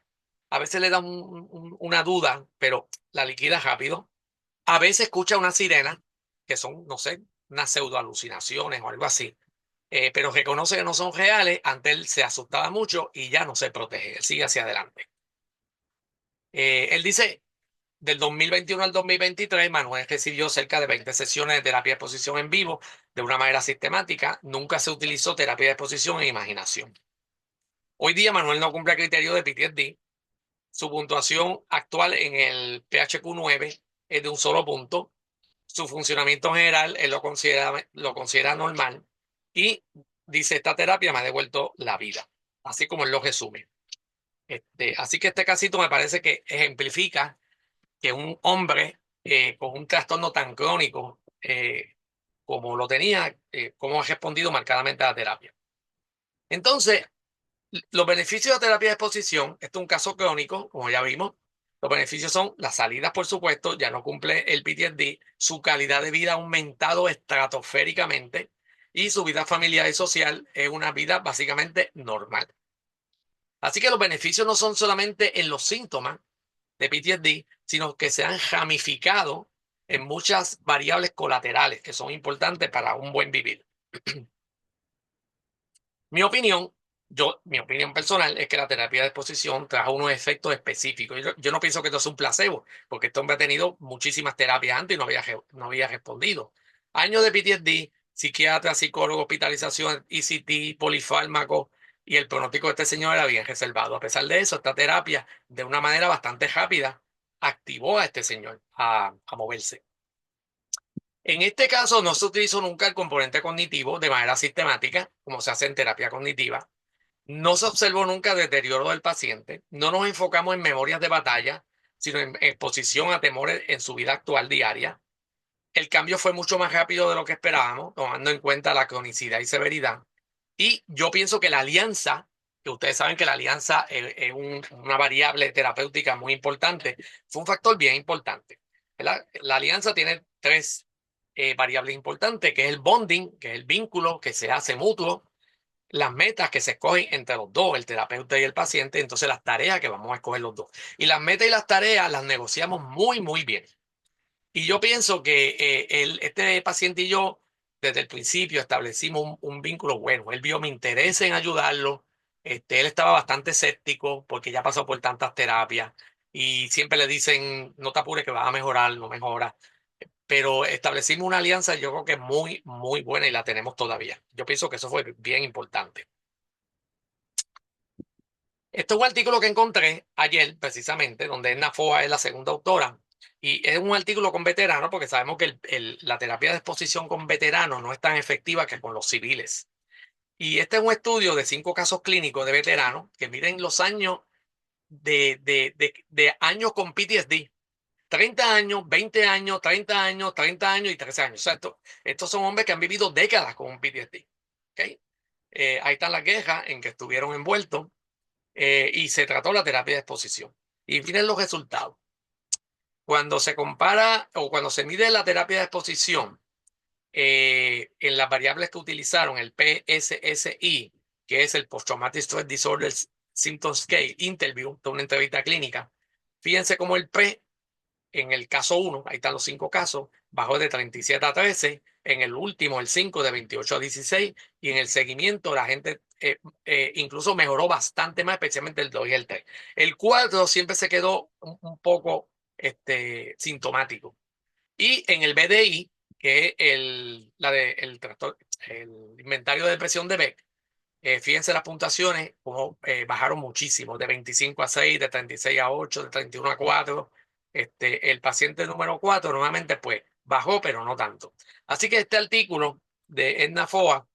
A veces le da una duda, pero la liquida rápido. A veces escucha una sirena, que son, no sé, unas pseudoalucinaciones o algo así, pero reconoce que no son reales. Antes él se asustaba mucho y ya no se protege, él sigue hacia adelante. Él dice, del 2021 al 2023, Manuel recibió cerca de 20 sesiones de terapia de exposición en vivo de una manera sistemática. Nunca se utilizó terapia de exposición e imaginación. Hoy día Manuel no cumple el criterio de PTSD. Su puntuación actual en el PHQ-9 es de un solo punto. Su funcionamiento general él lo considera normal y dice, esta terapia me ha devuelto la vida, así como él lo resume. Así que este casito me parece que ejemplifica que un hombre con un trastorno tan crónico como lo tenía, cómo ha respondido marcadamente a la terapia. Entonces, los beneficios de la terapia de exposición, esto es un caso crónico, como ya vimos. Los beneficios son las salidas, por supuesto, ya no cumple el PTSD, su calidad de vida ha aumentado estratosféricamente y su vida familiar y social es una vida básicamente normal. Así que los beneficios no son solamente en los síntomas de PTSD, sino que se han ramificado en muchas variables colaterales que son importantes para un buen vivir. Mi opinión, mi opinión personal es que la terapia de exposición trajo unos efectos específicos. Yo no pienso que esto sea un placebo, porque este hombre ha tenido muchísimas terapias antes y no había respondido. Años de PTSD, psiquiatra, psicólogo, hospitalización, ECT, polifármacos, y el pronóstico de este señor era bien reservado. A pesar de eso, esta terapia, de una manera bastante rápida, activó a este señor a moverse. En este caso, no se utilizó nunca el componente cognitivo de manera sistemática, como se hace en terapia cognitiva. No se observó nunca deterioro del paciente. No nos enfocamos en memorias de batalla, sino en exposición a temores en su vida actual diaria. El cambio fue mucho más rápido de lo que esperábamos, tomando en cuenta la cronicidad y severidad. Y yo pienso que la alianza, que ustedes saben que la alianza es una variable terapéutica muy importante, fue un factor bien importante. La alianza tiene tres variables importantes, que es el bonding, que es el vínculo que se hace mutuo, las metas que se escogen entre los dos, el terapeuta y el paciente, entonces las tareas que vamos a escoger los dos. Y las metas y las tareas las negociamos muy, muy bien. Y yo pienso que este paciente y yo, desde el principio, establecimos un vínculo bueno. Él vio mi interés en ayudarlo. Él estaba bastante escéptico porque ya pasó por tantas terapias y siempre le dicen, no te apures que vas a mejorar, no mejora. Pero establecimos una alianza, yo creo que muy, muy buena y la tenemos todavía. Yo pienso que eso fue bien importante. Este es un artículo que encontré ayer, precisamente, donde Edna Foa es la segunda autora. Y es un artículo con veteranos, porque sabemos que la terapia de exposición con veteranos no es tan efectiva que con los civiles. Y este es un estudio de 5 casos clínicos de veteranos que miden los años de años con PTSD. 30 años, 20 años, 30 años, 30 años y 13 años. O sea, estos son hombres que han vivido décadas con un PTSD. ¿Okay? Ahí están las quejas en que estuvieron envueltos y se trató la terapia de exposición. Y miren los resultados. Cuando se compara o cuando se mide la terapia de exposición en las variables que utilizaron, el PSSI, que es el Post-Traumatic Stress Disorder Symptom Scale Interview, de una entrevista clínica, fíjense cómo el P en el caso 1, ahí están los 5 casos, bajó de 37 a 13, en el último, el 5, de 28 a 16, y en el seguimiento la gente incluso mejoró bastante más, especialmente el 2 y el 3. El 4 siempre se quedó un poco sintomático. Y en el BDI, que es el inventario de depresión de Beck, fíjense las puntuaciones, como bajaron muchísimo, de 25 a 6, de 36 a 8, de 31 a 4. El paciente número 4 nuevamente pues bajó, pero no tanto. Así que este artículo de Edna Foa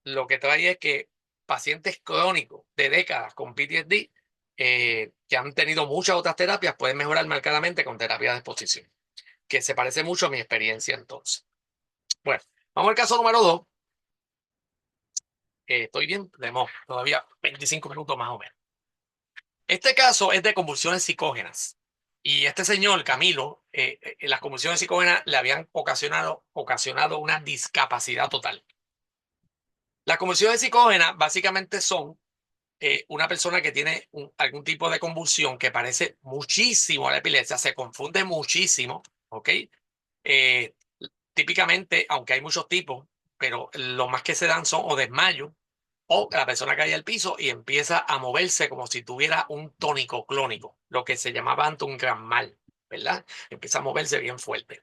lo que trae es que pacientes crónicos de décadas con PTSD que han tenido muchas otras terapias pueden mejorar marcadamente con terapia de exposición. que se parece mucho a mi experiencia entonces. Bueno, vamos al caso número 2. Estoy bien, tenemos todavía 25 minutos más o menos. Este caso es de convulsiones psicógenas. Y este señor, Camilo, las convulsiones psicógenas le habían ocasionado una discapacidad total. Las convulsiones psicógenas básicamente son una persona que tiene algún tipo de convulsión que parece muchísimo a la epilepsia, se confunde muchísimo, ¿ok? Eh, Típicamente, aunque hay muchos tipos, pero los más que se dan son o desmayo o la persona cae al piso y empieza a moverse como si tuviera un tónico clónico, lo que se llamaba antes un gran mal, ¿verdad? Empieza a moverse bien fuerte.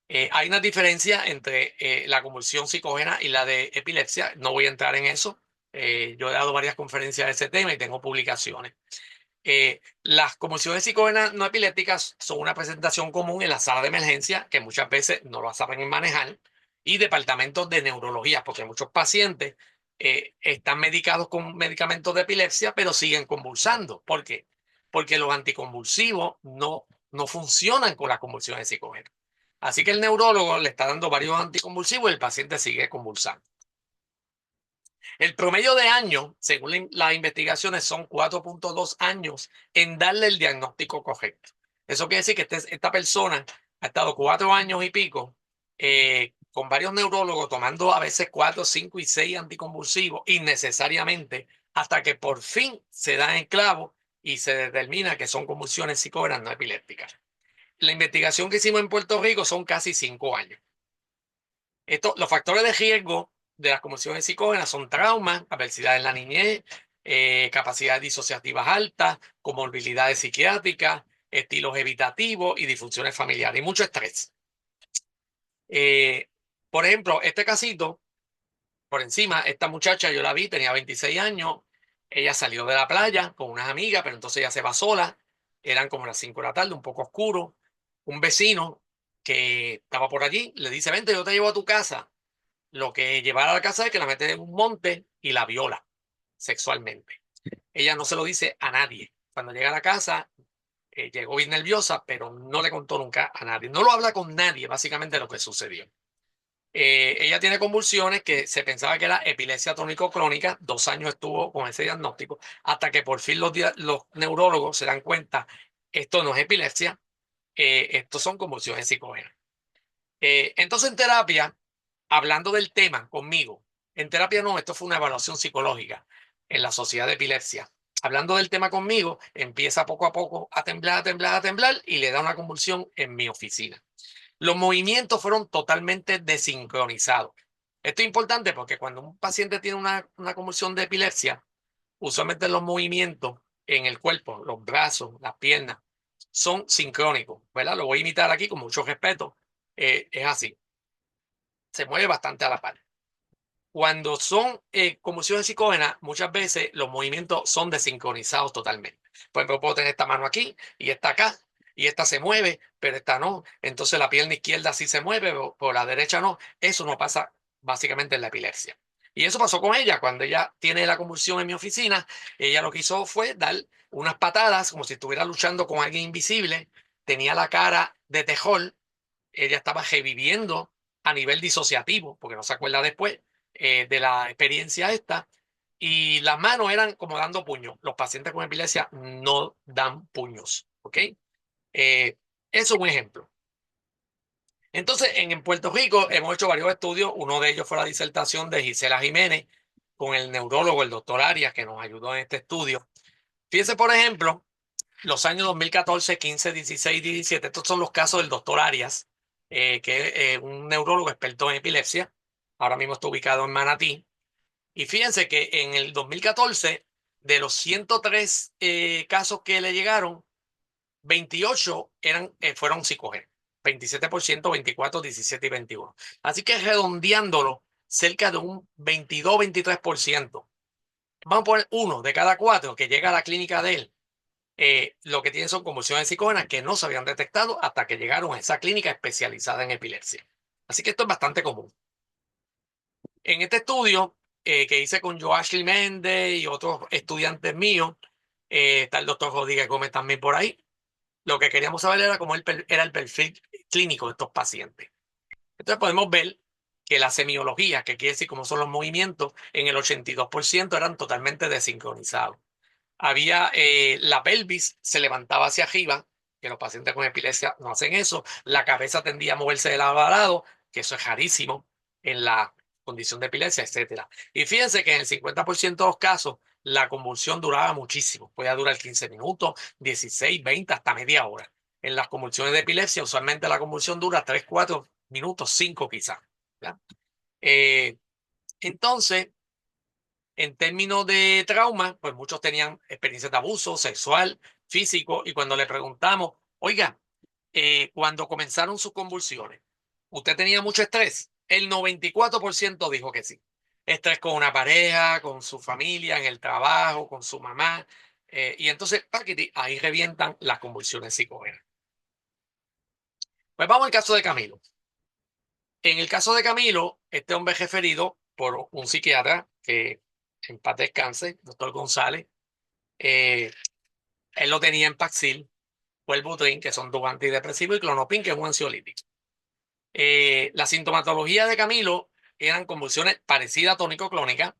Hay una diferencia entre la convulsión psicógena y la de epilepsia. No voy a entrar en eso. Yo he dado varias conferencias de ese tema y tengo publicaciones. Las convulsiones psicógenas no epilépticas son una presentación común en la sala de emergencia, que muchas veces no lo saben manejar, y departamentos de neurología, porque muchos pacientes están medicados con medicamentos de epilepsia, pero siguen convulsando. ¿Por qué? Porque los anticonvulsivos no funcionan con las convulsiones psicógenas. Así que el neurólogo le está dando varios anticonvulsivos y el paciente sigue convulsando. El promedio de años, según las investigaciones, son 4.2 años en darle el diagnóstico correcto. Eso quiere decir que esta persona ha estado 4 años y pico con varios neurólogos tomando a veces 4, 5 y 6 anticonvulsivos innecesariamente hasta que por fin se da en clavo y se determina que son convulsiones psicógenas no epilépticas. La investigación que hicimos en Puerto Rico son casi 5 años. Los factores de riesgo de las convulsiones psicógenas son traumas, adversidad en la niñez, capacidades disociativas altas, comorbilidades psiquiátricas, estilos evitativos y disfunciones familiares y mucho estrés. Por ejemplo, este casito, por encima, esta muchacha yo la vi, tenía 26 años, ella salió de la playa con unas amigas, pero entonces ella se va sola, eran como las 5 de la tarde, un poco oscuro. Un vecino que estaba por allí le dice, vente, yo te llevo a tu casa. Lo que llevará a la casa es que la mete en un monte y la viola sexualmente. Ella no se lo dice a nadie. Cuando llega a la casa, llegó bien nerviosa, pero no le contó nunca a nadie. No lo habla con nadie, básicamente, lo que sucedió. Ella tiene convulsiones que se pensaba que era epilepsia tónico-clónica. 2 años estuvo con ese diagnóstico, hasta que por fin los neurólogos se dan cuenta, esto no es epilepsia, estos son convulsiones psicógenas. Entonces en terapia, hablando del tema conmigo, en terapia no, esto fue una evaluación psicológica en la Sociedad de Epilepsia. Hablando del tema conmigo, empieza poco a poco a temblar, a temblar, a temblar y le da una convulsión en mi oficina. Los movimientos fueron totalmente desincronizados. Esto es importante porque cuando un paciente tiene una convulsión de epilepsia, usualmente los movimientos en el cuerpo, los brazos, las piernas, son sincrónicos, ¿verdad? Lo voy a imitar aquí con mucho respeto. Es así. Se mueve bastante a la par. Cuando son convulsiones psicógenas, muchas veces los movimientos son desincronizados totalmente. Por ejemplo, puedo tener esta mano aquí y esta acá, y esta se mueve, pero esta no. Entonces la pierna izquierda sí se mueve, pero la derecha no. Eso no pasa básicamente en la epilepsia. Y eso pasó con ella. Cuando ella tiene la convulsión en mi oficina, ella lo que hizo fue dar unas patadas como si estuviera luchando con alguien invisible. Tenía la cara de tejol. Ella estaba reviviendo a nivel disociativo, porque no se acuerda después de la experiencia esta, y las manos eran como dando puños. Los pacientes con epilepsia no dan puños, ¿ok? Eso es un ejemplo. Entonces, en Puerto Rico hemos hecho varios estudios. Uno de ellos fue la disertación de Gisela Jiménez con el neurólogo, el doctor Arias, que nos ayudó en este estudio. Fíjense, por ejemplo, los años 2014, 15, 16, 17. Estos son los casos del doctor Arias, que es un neurólogo experto en epilepsia. Ahora mismo está ubicado en Manatí. Y fíjense que en el 2014, de los 103 casos que le llegaron, 28 fueron psicógenos. 27%, 24, 17 y 21. Así que redondeándolo, cerca de un 22, 23%. Vamos a poner uno de cada 4 que llega a la clínica de él. Lo que tienen son convulsiones psicógenas que no se habían detectado hasta que llegaron a esa clínica especializada en epilepsia. Así que esto es bastante común. En este estudio que hice con Joashly Méndez y otros estudiantes míos, está el doctor Rodríguez Gómez también por ahí. Lo que queríamos saber era cómo era el perfil clínico de estos pacientes. Entonces podemos ver que la semiología, que quiere decir cómo son los movimientos, en el 82% eran totalmente desincronizados. Había la pelvis se levantaba hacia arriba, que los pacientes con epilepsia no hacen eso. La cabeza tendía a moverse de lado a lado, que eso es rarísimo en la condición de epilepsia, etcétera. Y fíjense que en el 50% de los casos la convulsión duraba muchísimo. Podía durar 15 minutos, 16, 20, hasta media hora. En las convulsiones de epilepsia, usualmente la convulsión dura 3, 4 minutos, 5 quizás. Eh, entonces, en términos de trauma, pues muchos tenían experiencias de abuso sexual, físico, y cuando le preguntamos, oiga, cuando comenzaron sus convulsiones, ¿usted tenía mucho estrés? El 94% dijo que sí. Estrés con una pareja, con su familia, en el trabajo, con su mamá. Y entonces, paquiti, ahí revientan las convulsiones psicógenas. Pues vamos al caso de Camilo. En el caso de Camilo, este hombre es referido por un psiquiatra que en paz descanse, doctor González. Eh, Él lo tenía en Paxil, Wellbutrin, que son dos antidepresivos, y Clonopin, que es un ansiolítico. La sintomatología de Camilo eran convulsiones parecidas a tónico-clónica.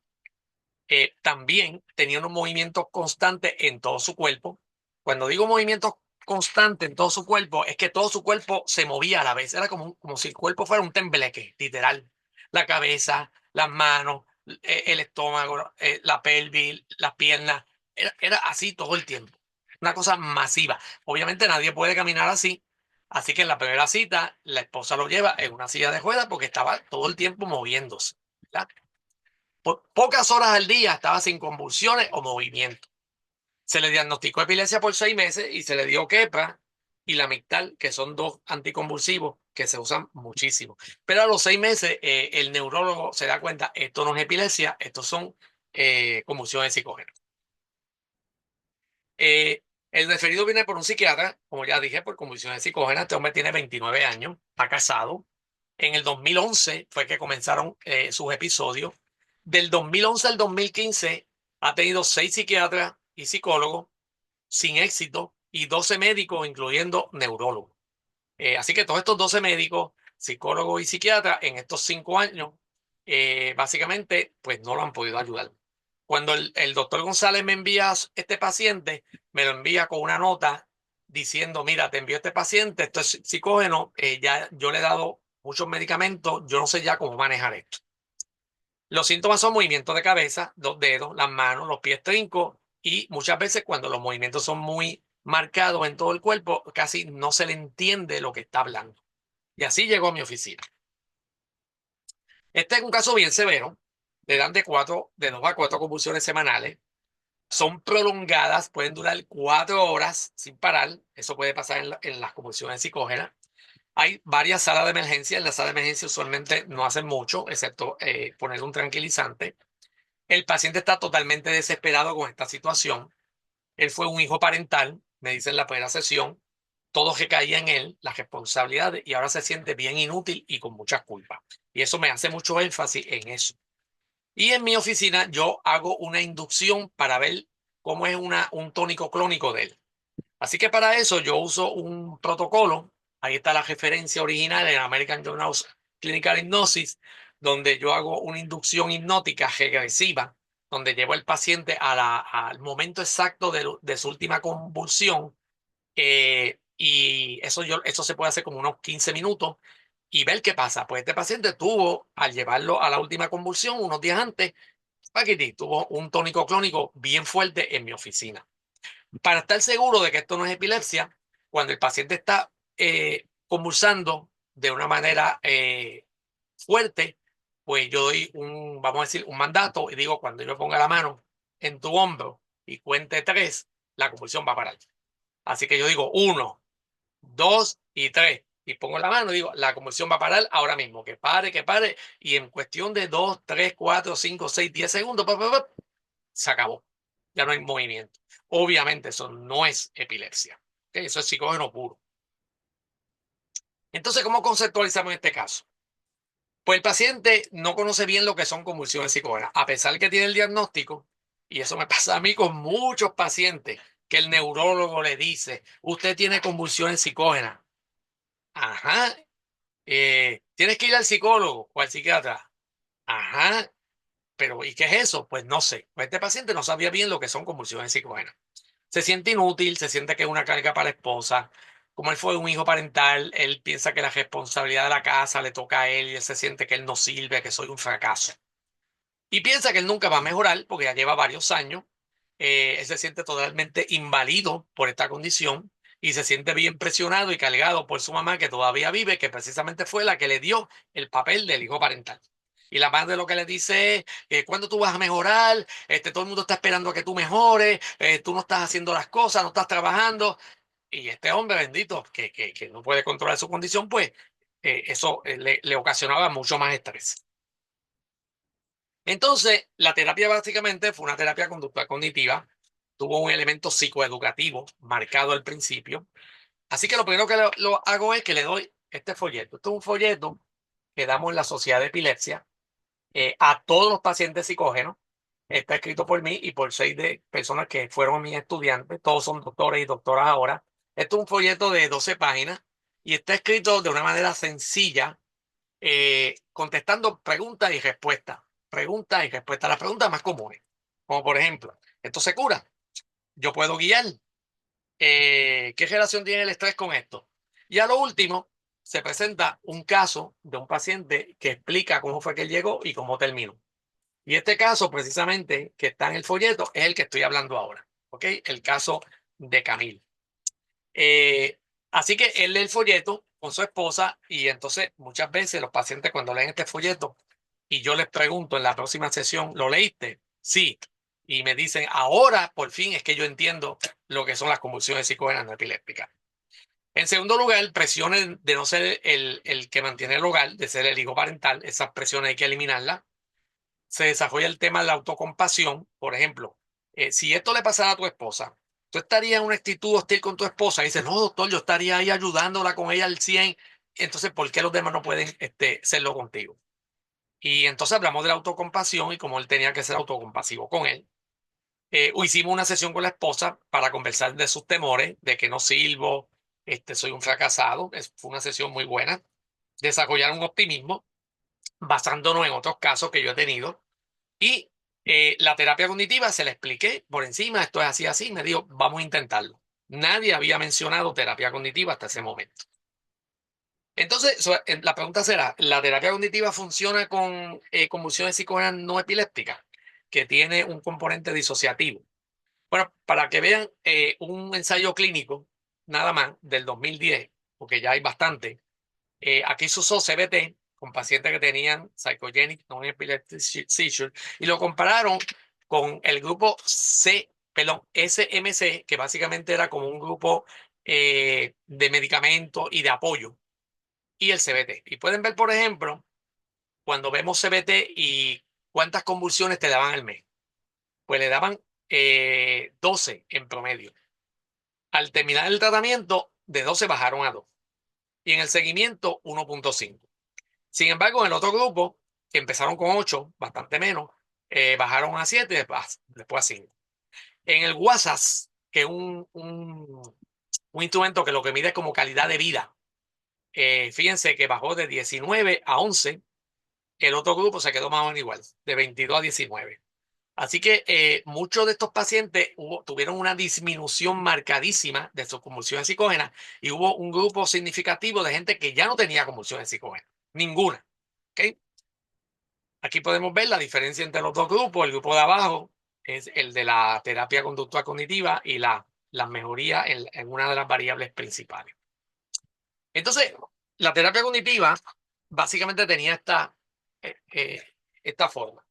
También tenía unos movimientos constantes en todo su cuerpo. Cuando digo movimientos constantes en todo su cuerpo, es que todo su cuerpo se movía a la vez. Era como si el cuerpo fuera un tembleque, literal. La cabeza, las manos, el estómago, la pelvis, las piernas. Era así todo el tiempo. Una cosa masiva. Obviamente nadie puede caminar así. Así que en la primera cita, la esposa lo lleva en una silla de ruedas porque estaba todo el tiempo moviéndose. ¿Verdad? Por pocas horas al día estaba sin convulsiones o movimiento. Se le diagnosticó epilepsia por 6 meses y se le dio quepra y la Lamictal, que son dos anticonvulsivos que se usan muchísimo. Pero a los 6 meses el neurólogo se da cuenta, esto no es epilepsia, estos son convulsiones psicógenas. El referido viene por un psiquiatra, como ya dije, por convulsiones psicógenas. Este hombre tiene 29 años, está casado. En el 2011 fue que comenzaron sus episodios. Del 2011 al 2015 ha tenido 6 psiquiatras y psicólogos sin éxito y 12 médicos, incluyendo neurólogos. Así que todos estos 12 médicos, psicólogos y psiquiatras en estos 5 años, básicamente, pues no lo han podido ayudar. Cuando el doctor González me envía este paciente, me lo envía con una nota diciendo, mira, te envío este paciente, esto es psicógeno, ya yo le he dado muchos medicamentos, yo no sé ya cómo manejar esto. Los síntomas son movimientos de cabeza, los dedos, las manos, los pies trincos y muchas veces cuando los movimientos son muy marcados en todo el cuerpo, casi no se le entiende lo que está hablando. Y así llegó a mi oficina. Este es un caso bien severo. Le dan de 2 a 4 convulsiones semanales. Son prolongadas, pueden durar 4 horas sin parar. Eso puede pasar en las convulsiones psicógenas. Hay varias salas de emergencia. En la sala de emergencia usualmente no hacen mucho, excepto poner un tranquilizante. El paciente está totalmente desesperado con esta situación. Él fue un hijo parental, me dice en la primera sesión. Todo recaía en él, las responsabilidades, y ahora se siente bien inútil y con muchas culpas. Y eso me hace mucho énfasis en eso. Y en mi oficina yo hago una inducción para ver cómo es un tónico clónico de él. Así que para eso yo uso un protocolo. Ahí está la referencia original en American Journal of Clinical Hypnosis, donde yo hago una inducción hipnótica regresiva, donde llevo al paciente al momento exacto de su última convulsión. Y eso se puede hacer como unos 15 minutos y ver qué pasa. Pues este paciente tuvo, al llevarlo a la última convulsión, unos días antes, paquiti, tuvo un tónico clónico bien fuerte en mi oficina. Para estar seguro de que esto no es epilepsia, cuando el paciente está convulsando de una manera fuerte, pues yo doy vamos a decir, un mandato y digo, cuando yo ponga la mano en tu hombro y cuente 3, la convulsión va a parar. Así que yo digo 1, 2 y 3. Y pongo la mano y digo, la convulsión va a parar ahora mismo. Que pare, que pare. Y en cuestión de 2, 3, 4, 5, 6, 10 segundos, se acabó. Ya no hay movimiento. Obviamente eso no es epilepsia. ¿Okay? Eso es psicógeno puro. Entonces, ¿cómo conceptualizamos este caso? Pues el paciente no conoce bien lo que son convulsiones psicógenas, a pesar que tiene el diagnóstico, y eso me pasa a mí con muchos pacientes, que el neurólogo le dice, usted tiene convulsiones psicógenas. Ajá. Tienes que ir al psicólogo o al psiquiatra. Ajá. Pero ¿y qué es eso? Pues no sé. Pues este paciente no sabía bien lo que son convulsiones psicógenas. Se siente inútil, se siente que es una carga para la esposa. Como él fue un hijo parental, él piensa que la responsabilidad de la casa le toca a él y él se siente que él no sirve, que soy un fracaso. Y piensa que él nunca va a mejorar porque ya lleva varios años. Él se siente totalmente inválido por esta condición y se siente bien presionado y cargado por su mamá que todavía vive, que precisamente fue la que le dio el papel del hijo parental. Y la madre lo que le dice es, ¿cuándo tú vas a mejorar? Todo el mundo está esperando a que tú mejores, tú no estás haciendo las cosas, no estás trabajando. Y este hombre bendito, que no puede controlar su condición, pues eso le ocasionaba mucho más estrés. Entonces, la terapia básicamente fue una terapia conductual cognitiva, tuvo un elemento psicoeducativo marcado al principio. Así que lo primero que lo hago es que le doy este folleto. Esto es un folleto que damos en la Sociedad de Epilepsia a todos los pacientes psicógenos. Está escrito por mí y por 6 personas que fueron mis estudiantes. Todos son doctores y doctoras ahora. Esto es un folleto de 12 páginas y está escrito de una manera sencilla, contestando preguntas y respuestas. Preguntas y respuestas. Las preguntas más comunes. Como por ejemplo, ¿esto se cura? ¿Yo puedo guiar? ¿Qué relación tiene el estrés con esto? Y a lo último, se presenta un caso de un paciente que explica cómo fue que él llegó y cómo terminó. Y este caso, precisamente, que está en el folleto, es el que estoy hablando ahora. ¿Ok? El caso de Camil. Eh, Así que él lee el folleto con su esposa y entonces muchas veces los pacientes cuando leen este folleto y yo les pregunto en la próxima sesión, ¿lo leíste? Sí. Y me dicen, ahora por fin es que yo entiendo lo que son las convulsiones psicogénas no epilépticas. En segundo lugar, presiones de no ser el que mantiene el hogar, de ser el hijo parental, esas presiones hay que eliminarlas. Se desarrolla el tema de la autocompasión. Por ejemplo, si esto le pasara a tu esposa, tú estarías en una actitud hostil con tu esposa y dices, no, doctor, yo estaría ahí ayudándola con ella al 100. Entonces, ¿por qué los demás no pueden serlo contigo? Y entonces hablamos de la autocompasión y cómo él tenía que ser autocompasivo con él. Hicimos una sesión con la esposa para conversar de sus temores, de que no sirvo, soy un fracasado. Fue una sesión muy buena. Desarrollar un optimismo basándonos en otros casos que yo he tenido. Y la terapia cognitiva se la expliqué por encima, esto es así, así, me dijo, vamos a intentarlo. Nadie había mencionado terapia cognitiva hasta ese momento. Entonces, la pregunta será, ¿la terapia cognitiva funciona con convulsiones psicogénas no epilépticas, que tiene un componente disociativo? Bueno, para que vean un ensayo clínico, nada más, del 2010, porque ya hay bastante, aquí se usó CBT con pacientes que tenían psychogenic non-epileptic seizure y lo compararon con el grupo SMC, que básicamente era como un grupo de medicamentos y de apoyo, y el CBT. Y pueden ver, por ejemplo, cuando vemos CBT y cuántas convulsiones te daban al mes. Pues le daban 12 en promedio. Al terminar el tratamiento, de 12 bajaron a 2. Y en el seguimiento, 1.5. Sin embargo, en el otro grupo, que empezaron con 8, bastante menos, bajaron a 7 y después a 5. En el WhatsApp, que es un instrumento que lo que mide es como calidad de vida, fíjense que bajó de 19 a 11. El otro grupo se quedó más o menos igual, de 22 a 19. Así que muchos de estos pacientes tuvieron una disminución marcadísima de sus convulsiones psicógenas y hubo un grupo significativo de gente que ya no tenía convulsiones psicógenas, ninguna. ¿Ok? Aquí podemos ver la diferencia entre los dos grupos. El grupo de abajo es el de la terapia conductual cognitiva y la mejoría en una de las variables principales. Entonces, la terapia cognitiva básicamente tenía esta forma.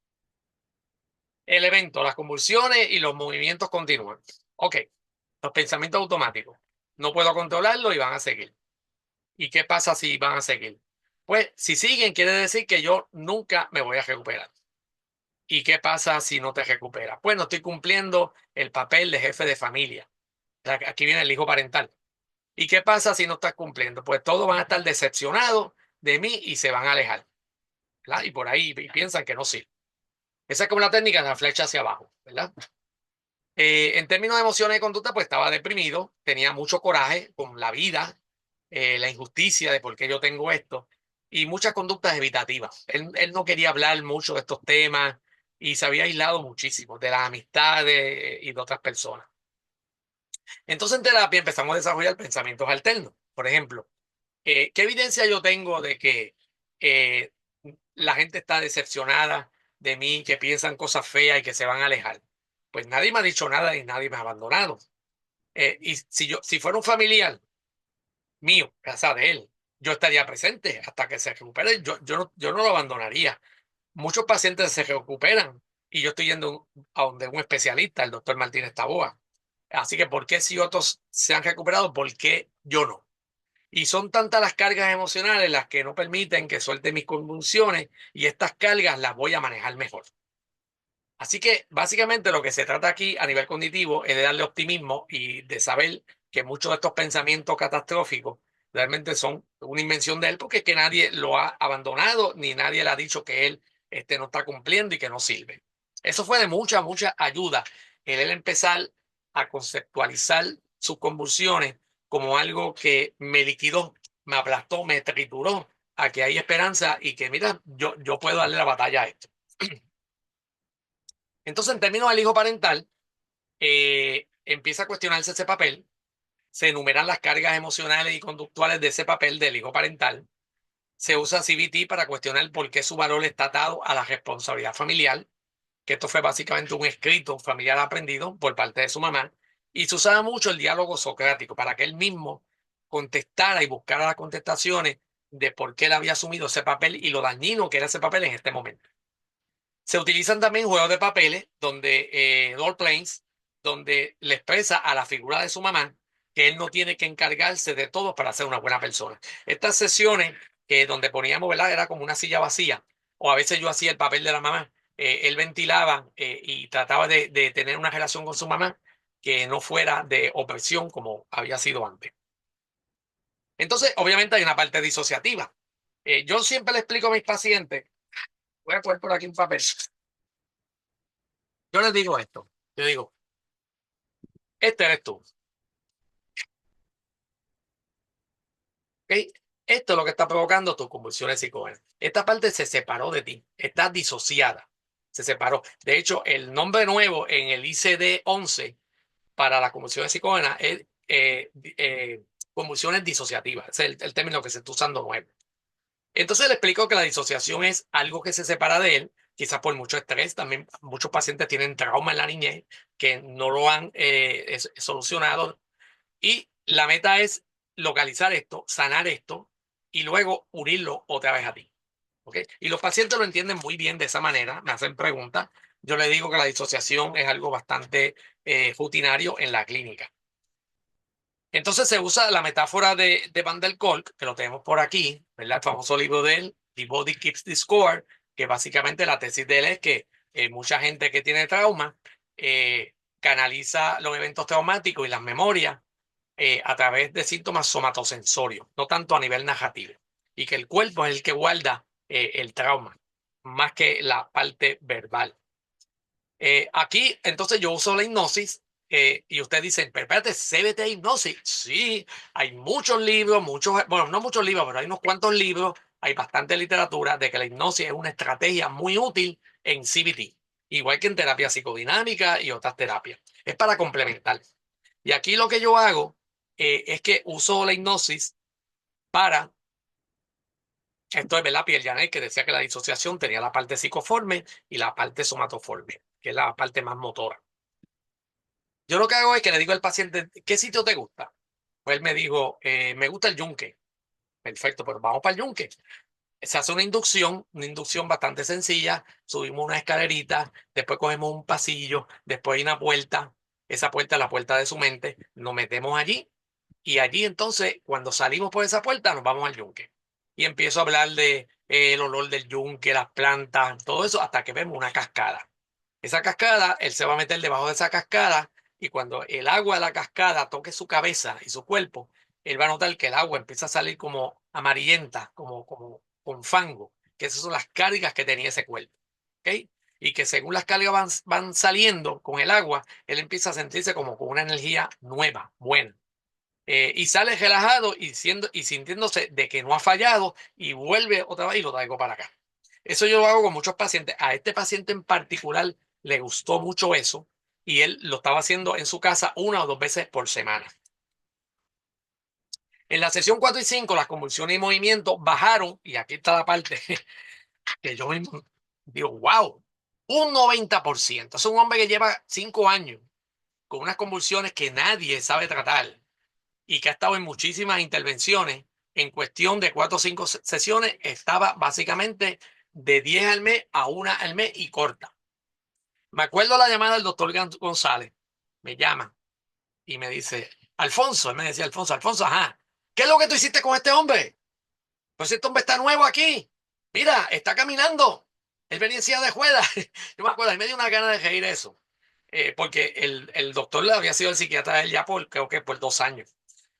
El evento, las convulsiones y los movimientos continúan. Ok, los pensamientos automáticos. No puedo controlarlos y van a seguir. ¿Y qué pasa si van a seguir? Pues si siguen, quiere decir que yo nunca me voy a recuperar. ¿Y qué pasa si no te recuperas? Pues no estoy cumpliendo el papel de jefe de familia. Aquí viene el hijo parental. ¿Y qué pasa si no estás cumpliendo? Pues todos van a estar decepcionados de mí y se van a alejar. ¿Verdad? Y por ahí piensan que no sirve. Esa es como la técnica de la flecha hacia abajo, ¿verdad? En términos de emociones y conducta, pues estaba deprimido, tenía mucho coraje con la vida, la injusticia de por qué yo tengo esto y muchas conductas evitativas. Él no quería hablar mucho de estos temas y se había aislado muchísimo de las amistades y de otras personas. Entonces en terapia empezamos a desarrollar pensamientos alternos. Por ejemplo, ¿qué evidencia yo tengo de que eh, la gente está decepcionada de mí, que piensan cosas feas y que se van a alejar? Pues nadie me ha dicho nada y nadie me ha abandonado. Y si fuera un familiar mío, casa de él, yo estaría presente hasta que se recupere. Yo no lo abandonaría. Muchos pacientes se recuperan y yo estoy yendo a donde un especialista, el doctor Martínez Taboa. Así que, ¿por qué si otros se han recuperado, por qué yo no? Y son tantas las cargas emocionales las que no permiten que suelte mis convulsiones y estas cargas las voy a manejar mejor. Así que básicamente lo que se trata aquí a nivel cognitivo es de darle optimismo y de saber que muchos de estos pensamientos catastróficos realmente son una invención de él porque es que nadie lo ha abandonado ni nadie le ha dicho que él no está cumpliendo y que no sirve. Eso fue de mucha ayuda él empezar a conceptualizar sus convulsiones como algo que me liquidó, me aplastó, me trituró a que hay esperanza y que mira, yo puedo darle la batalla a esto. Entonces, en términos del hijo parental, empieza a cuestionarse ese papel, se enumeran las cargas emocionales y conductuales de ese papel del hijo parental, se usa CBT para cuestionar por qué su valor está atado a la responsabilidad familiar, que esto fue básicamente un escrito familiar aprendido por parte de su mamá, y se usaba mucho el diálogo socrático para que él mismo contestara y buscara las contestaciones de por qué él había asumido ese papel y lo dañino que era ese papel en este momento. Se utilizan también juegos de papeles, donde role plays, donde le expresa a la figura de su mamá que él no tiene que encargarse de todo para ser una buena persona. Estas sesiones donde poníamos, ¿verdad? Era como una silla vacía, o a veces yo hacía el papel de la mamá. Él ventilaba y trataba de tener una relación con su mamá que no fuera de opresión como había sido antes. Entonces, obviamente hay una parte disociativa. Yo siempre le explico a mis pacientes, voy a poner por aquí un papel. Yo les digo esto. Yo digo, este eres tú. ¿Ok? Esto es lo que está provocando tus convulsiones psicogénicas. Esta parte se separó de ti. Está disociada. Se separó. De hecho, el nombre nuevo en el ICD-11 para las convulsiones psicogénicas es convulsiones disociativas. Ese es el término que se está usando nuevo. Entonces le explico que la disociación es algo que se separa de él, quizás por mucho estrés. También muchos pacientes tienen trauma en la niñez que no lo han solucionado. Y la meta es localizar esto, sanar esto y luego unirlo otra vez a ti. ¿Ok? Y los pacientes lo entienden muy bien de esa manera, me hacen preguntas. Yo les digo que la disociación es algo bastante rutinario en la clínica. Entonces se usa la metáfora de Van der Kolk, que lo tenemos por aquí, ¿verdad? El famoso libro de él, The Body Keeps the Score, que básicamente la tesis de él es que mucha gente que tiene trauma canaliza los eventos traumáticos y las memorias a través de síntomas somatosensorios, no tanto a nivel narrativo, y que el cuerpo es el que guarda el trauma, más que la parte verbal. Aquí, entonces, yo uso la hipnosis y ustedes dicen, pero espérate, CBT hipnosis. Sí, hay muchos libros, bueno, no muchos libros, pero hay unos cuantos libros, hay bastante literatura de que la hipnosis es una estrategia muy útil en CBT, igual que en terapia psicodinámica y otras terapias. Es para complementar. Y aquí lo que yo hago es que uso la hipnosis para, esto es ¿verdad? Pierre Janet, que decía que la disociación tenía la parte psicoforme y la parte somatoforme, que es la parte más motora. Yo lo que hago es que le digo al paciente, ¿qué sitio te gusta? Pues él me dijo, me gusta el yunque. Perfecto, pues vamos para el yunque. Se hace una inducción bastante sencilla. Subimos una escalerita, después cogemos un pasillo, después hay una puerta. Esa puerta es la puerta de su mente. Nos metemos allí y allí entonces, cuando salimos por esa puerta, nos vamos al yunque. Y empiezo a hablar de el olor del yunque, las plantas, todo eso, hasta que vemos una cascada. Esa cascada, él se va a meter debajo de esa cascada y cuando el agua de la cascada toque su cabeza y su cuerpo, él va a notar que el agua empieza a salir como amarillenta, como con fango, que esas son las cargas que tenía ese cuerpo. ¿Ok? Y que según las cargas van saliendo con el agua, él empieza a sentirse como con una energía nueva, buena. Y sale relajado y sintiéndose de que no ha fallado y vuelve otra vez y lo traigo para acá. Eso yo lo hago con muchos pacientes. A este paciente en particular le gustó mucho eso y él lo estaba haciendo en su casa 1 o 2 veces por semana. En la sesión 4 y 5 las convulsiones y movimientos bajaron, y aquí está la parte que yo mismo digo, wow, un 90%. Es un hombre que lleva 5 años con unas convulsiones que nadie sabe tratar y que ha estado en muchísimas intervenciones. En cuestión de 4 o 5 sesiones, estaba básicamente de 10 al mes a 1 al mes y corta. Me acuerdo la llamada del doctor González. Me llama y me dice, Alfonso, él me decía, Alfonso, ajá, ¿qué es lo que tú hiciste con este hombre? Pues este hombre está nuevo aquí. Mira, está caminando. Él venía en silla de ruedas. Yo me acuerdo, y me dio una gana de reír eso. Porque el doctor le había sido el psiquiatra de él ya por, creo que por 2 años.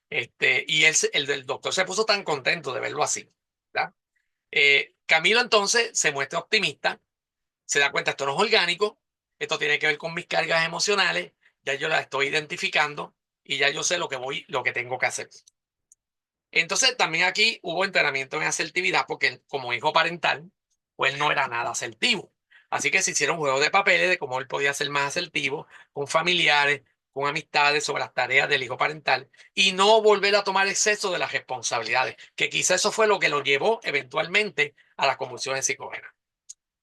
Y el doctor se puso tan contento de verlo así. ¿Verdad? Camilo entonces se muestra optimista, se da cuenta, esto no es orgánico, esto tiene que ver con mis cargas emocionales, ya yo las estoy identificando y ya yo sé lo que tengo que hacer. Entonces también aquí hubo entrenamiento en asertividad porque él, como hijo parental, pues él no era nada asertivo. Así que se hicieron juegos de papeles de cómo él podía ser más asertivo con familiares, con amistades sobre las tareas del hijo parental y no volver a tomar exceso de las responsabilidades, que quizá eso fue lo que lo llevó eventualmente a las convulsiones psicógenas.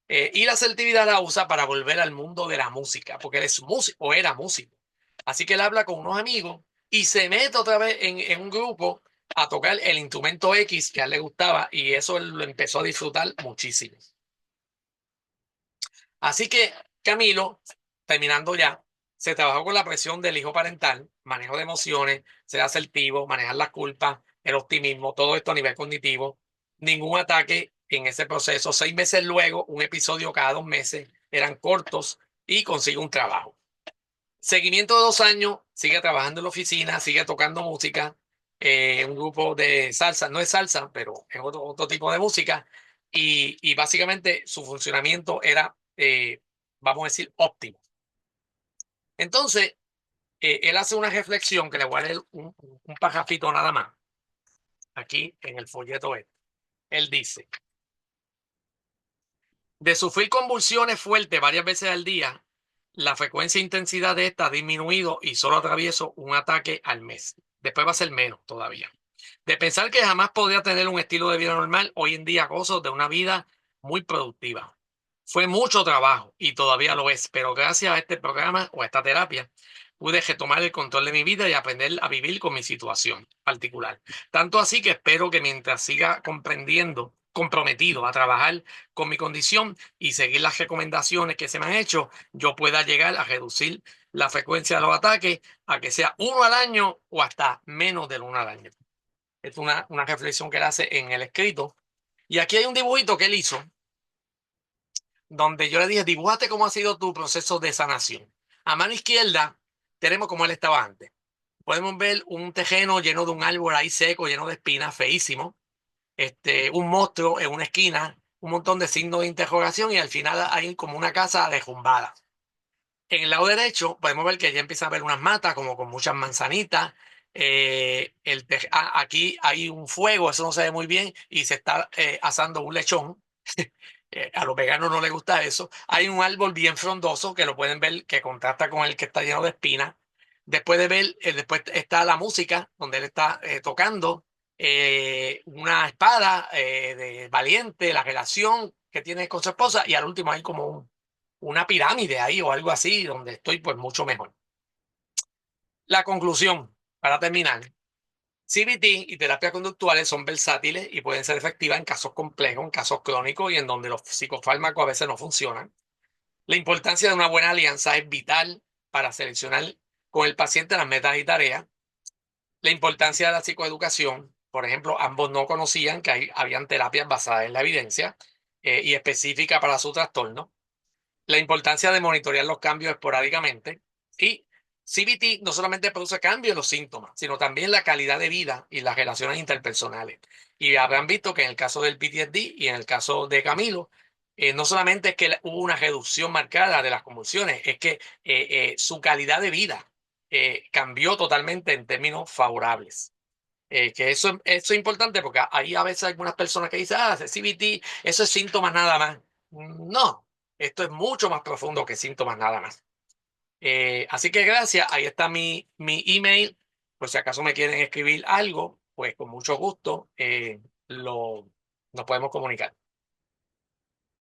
Y la asertividad la usa para volver al mundo de la música, porque él es músico o era músico. Así que él habla con unos amigos y se mete otra vez en un grupo a tocar el instrumento X que a él le gustaba y eso él lo empezó a disfrutar muchísimo. Así que Camilo, terminando ya, se trabajó con la presión del hijo parental, manejo de emociones, ser asertivo, manejar las culpas, el optimismo, todo esto a nivel cognitivo. Ningún ataque en ese proceso. 6 meses luego, un episodio cada 2 meses, eran cortos y consigue un trabajo. Seguimiento de 2 años, sigue trabajando en la oficina, sigue tocando música, un grupo de salsa, no es salsa, pero es otro tipo de música, y básicamente su funcionamiento era, vamos a decir, óptimo. Entonces, él hace una reflexión que le voy a leer un pajafito nada más, aquí en el folleto este. Él dice, de sufrir convulsiones fuertes varias veces al día, la frecuencia e intensidad de esta ha disminuido y solo atravieso un ataque al mes. Después va a ser menos todavía. De pensar que jamás podría tener un estilo de vida normal, hoy en día gozo de una vida muy productiva. Fue mucho trabajo y todavía lo es, pero gracias a este programa o a esta terapia pude retomar el control de mi vida y aprender a vivir con mi situación particular. Tanto así que espero que mientras siga comprendiendo, comprometido a trabajar con mi condición y seguir las recomendaciones que se me han hecho, yo pueda llegar a reducir la frecuencia de los ataques a que sea 1 al año o hasta menos del 1 al año. Es una reflexión que él hace en el escrito. Y aquí hay un dibujito que él hizo, donde yo le dije, dibújate cómo ha sido tu proceso de sanación. A mano izquierda tenemos como él estaba antes. Podemos ver un tejeno lleno de un árbol ahí seco, lleno de espinas, feísimo. Un monstruo en una esquina, un montón de signos de interrogación y al final hay como una casa derrumbada. En el lado derecho podemos ver que ya empieza a haber unas matas como con muchas manzanitas. Aquí hay un fuego, eso no se ve muy bien, y se está asando un lechón. A los veganos no les gusta eso. Hay un árbol bien frondoso que lo pueden ver que contrasta con el que está lleno de espinas. Después está la música donde él está tocando una espada de valiente, la relación que tiene con su esposa y al último hay como una pirámide ahí o algo así donde estoy pues mucho mejor. La conclusión, para terminar, CBT y terapias conductuales son versátiles y pueden ser efectivas en casos complejos, en casos crónicos y en donde los psicofármacos a veces no funcionan. La importancia de una buena alianza es vital para seleccionar con el paciente las metas y tareas. La importancia de la psicoeducación, por ejemplo, ambos no conocían que habían terapias basadas en la evidencia y específicas para su trastorno. La importancia de monitorear los cambios esporádicamente y CBT no solamente produce cambios en los síntomas, sino también la calidad de vida y las relaciones interpersonales. Y habrán visto que en el caso del PTSD y en el caso de Camilo, no solamente es que hubo una reducción marcada de las convulsiones, es que su calidad de vida cambió totalmente en términos favorables. Que eso es importante porque hay a veces algunas personas que dicen, CBT, eso es síntomas nada más. No, esto es mucho más profundo que síntomas nada más. Así que gracias, ahí está mi email. Por si acaso me quieren escribir algo, pues con mucho gusto nos podemos comunicar.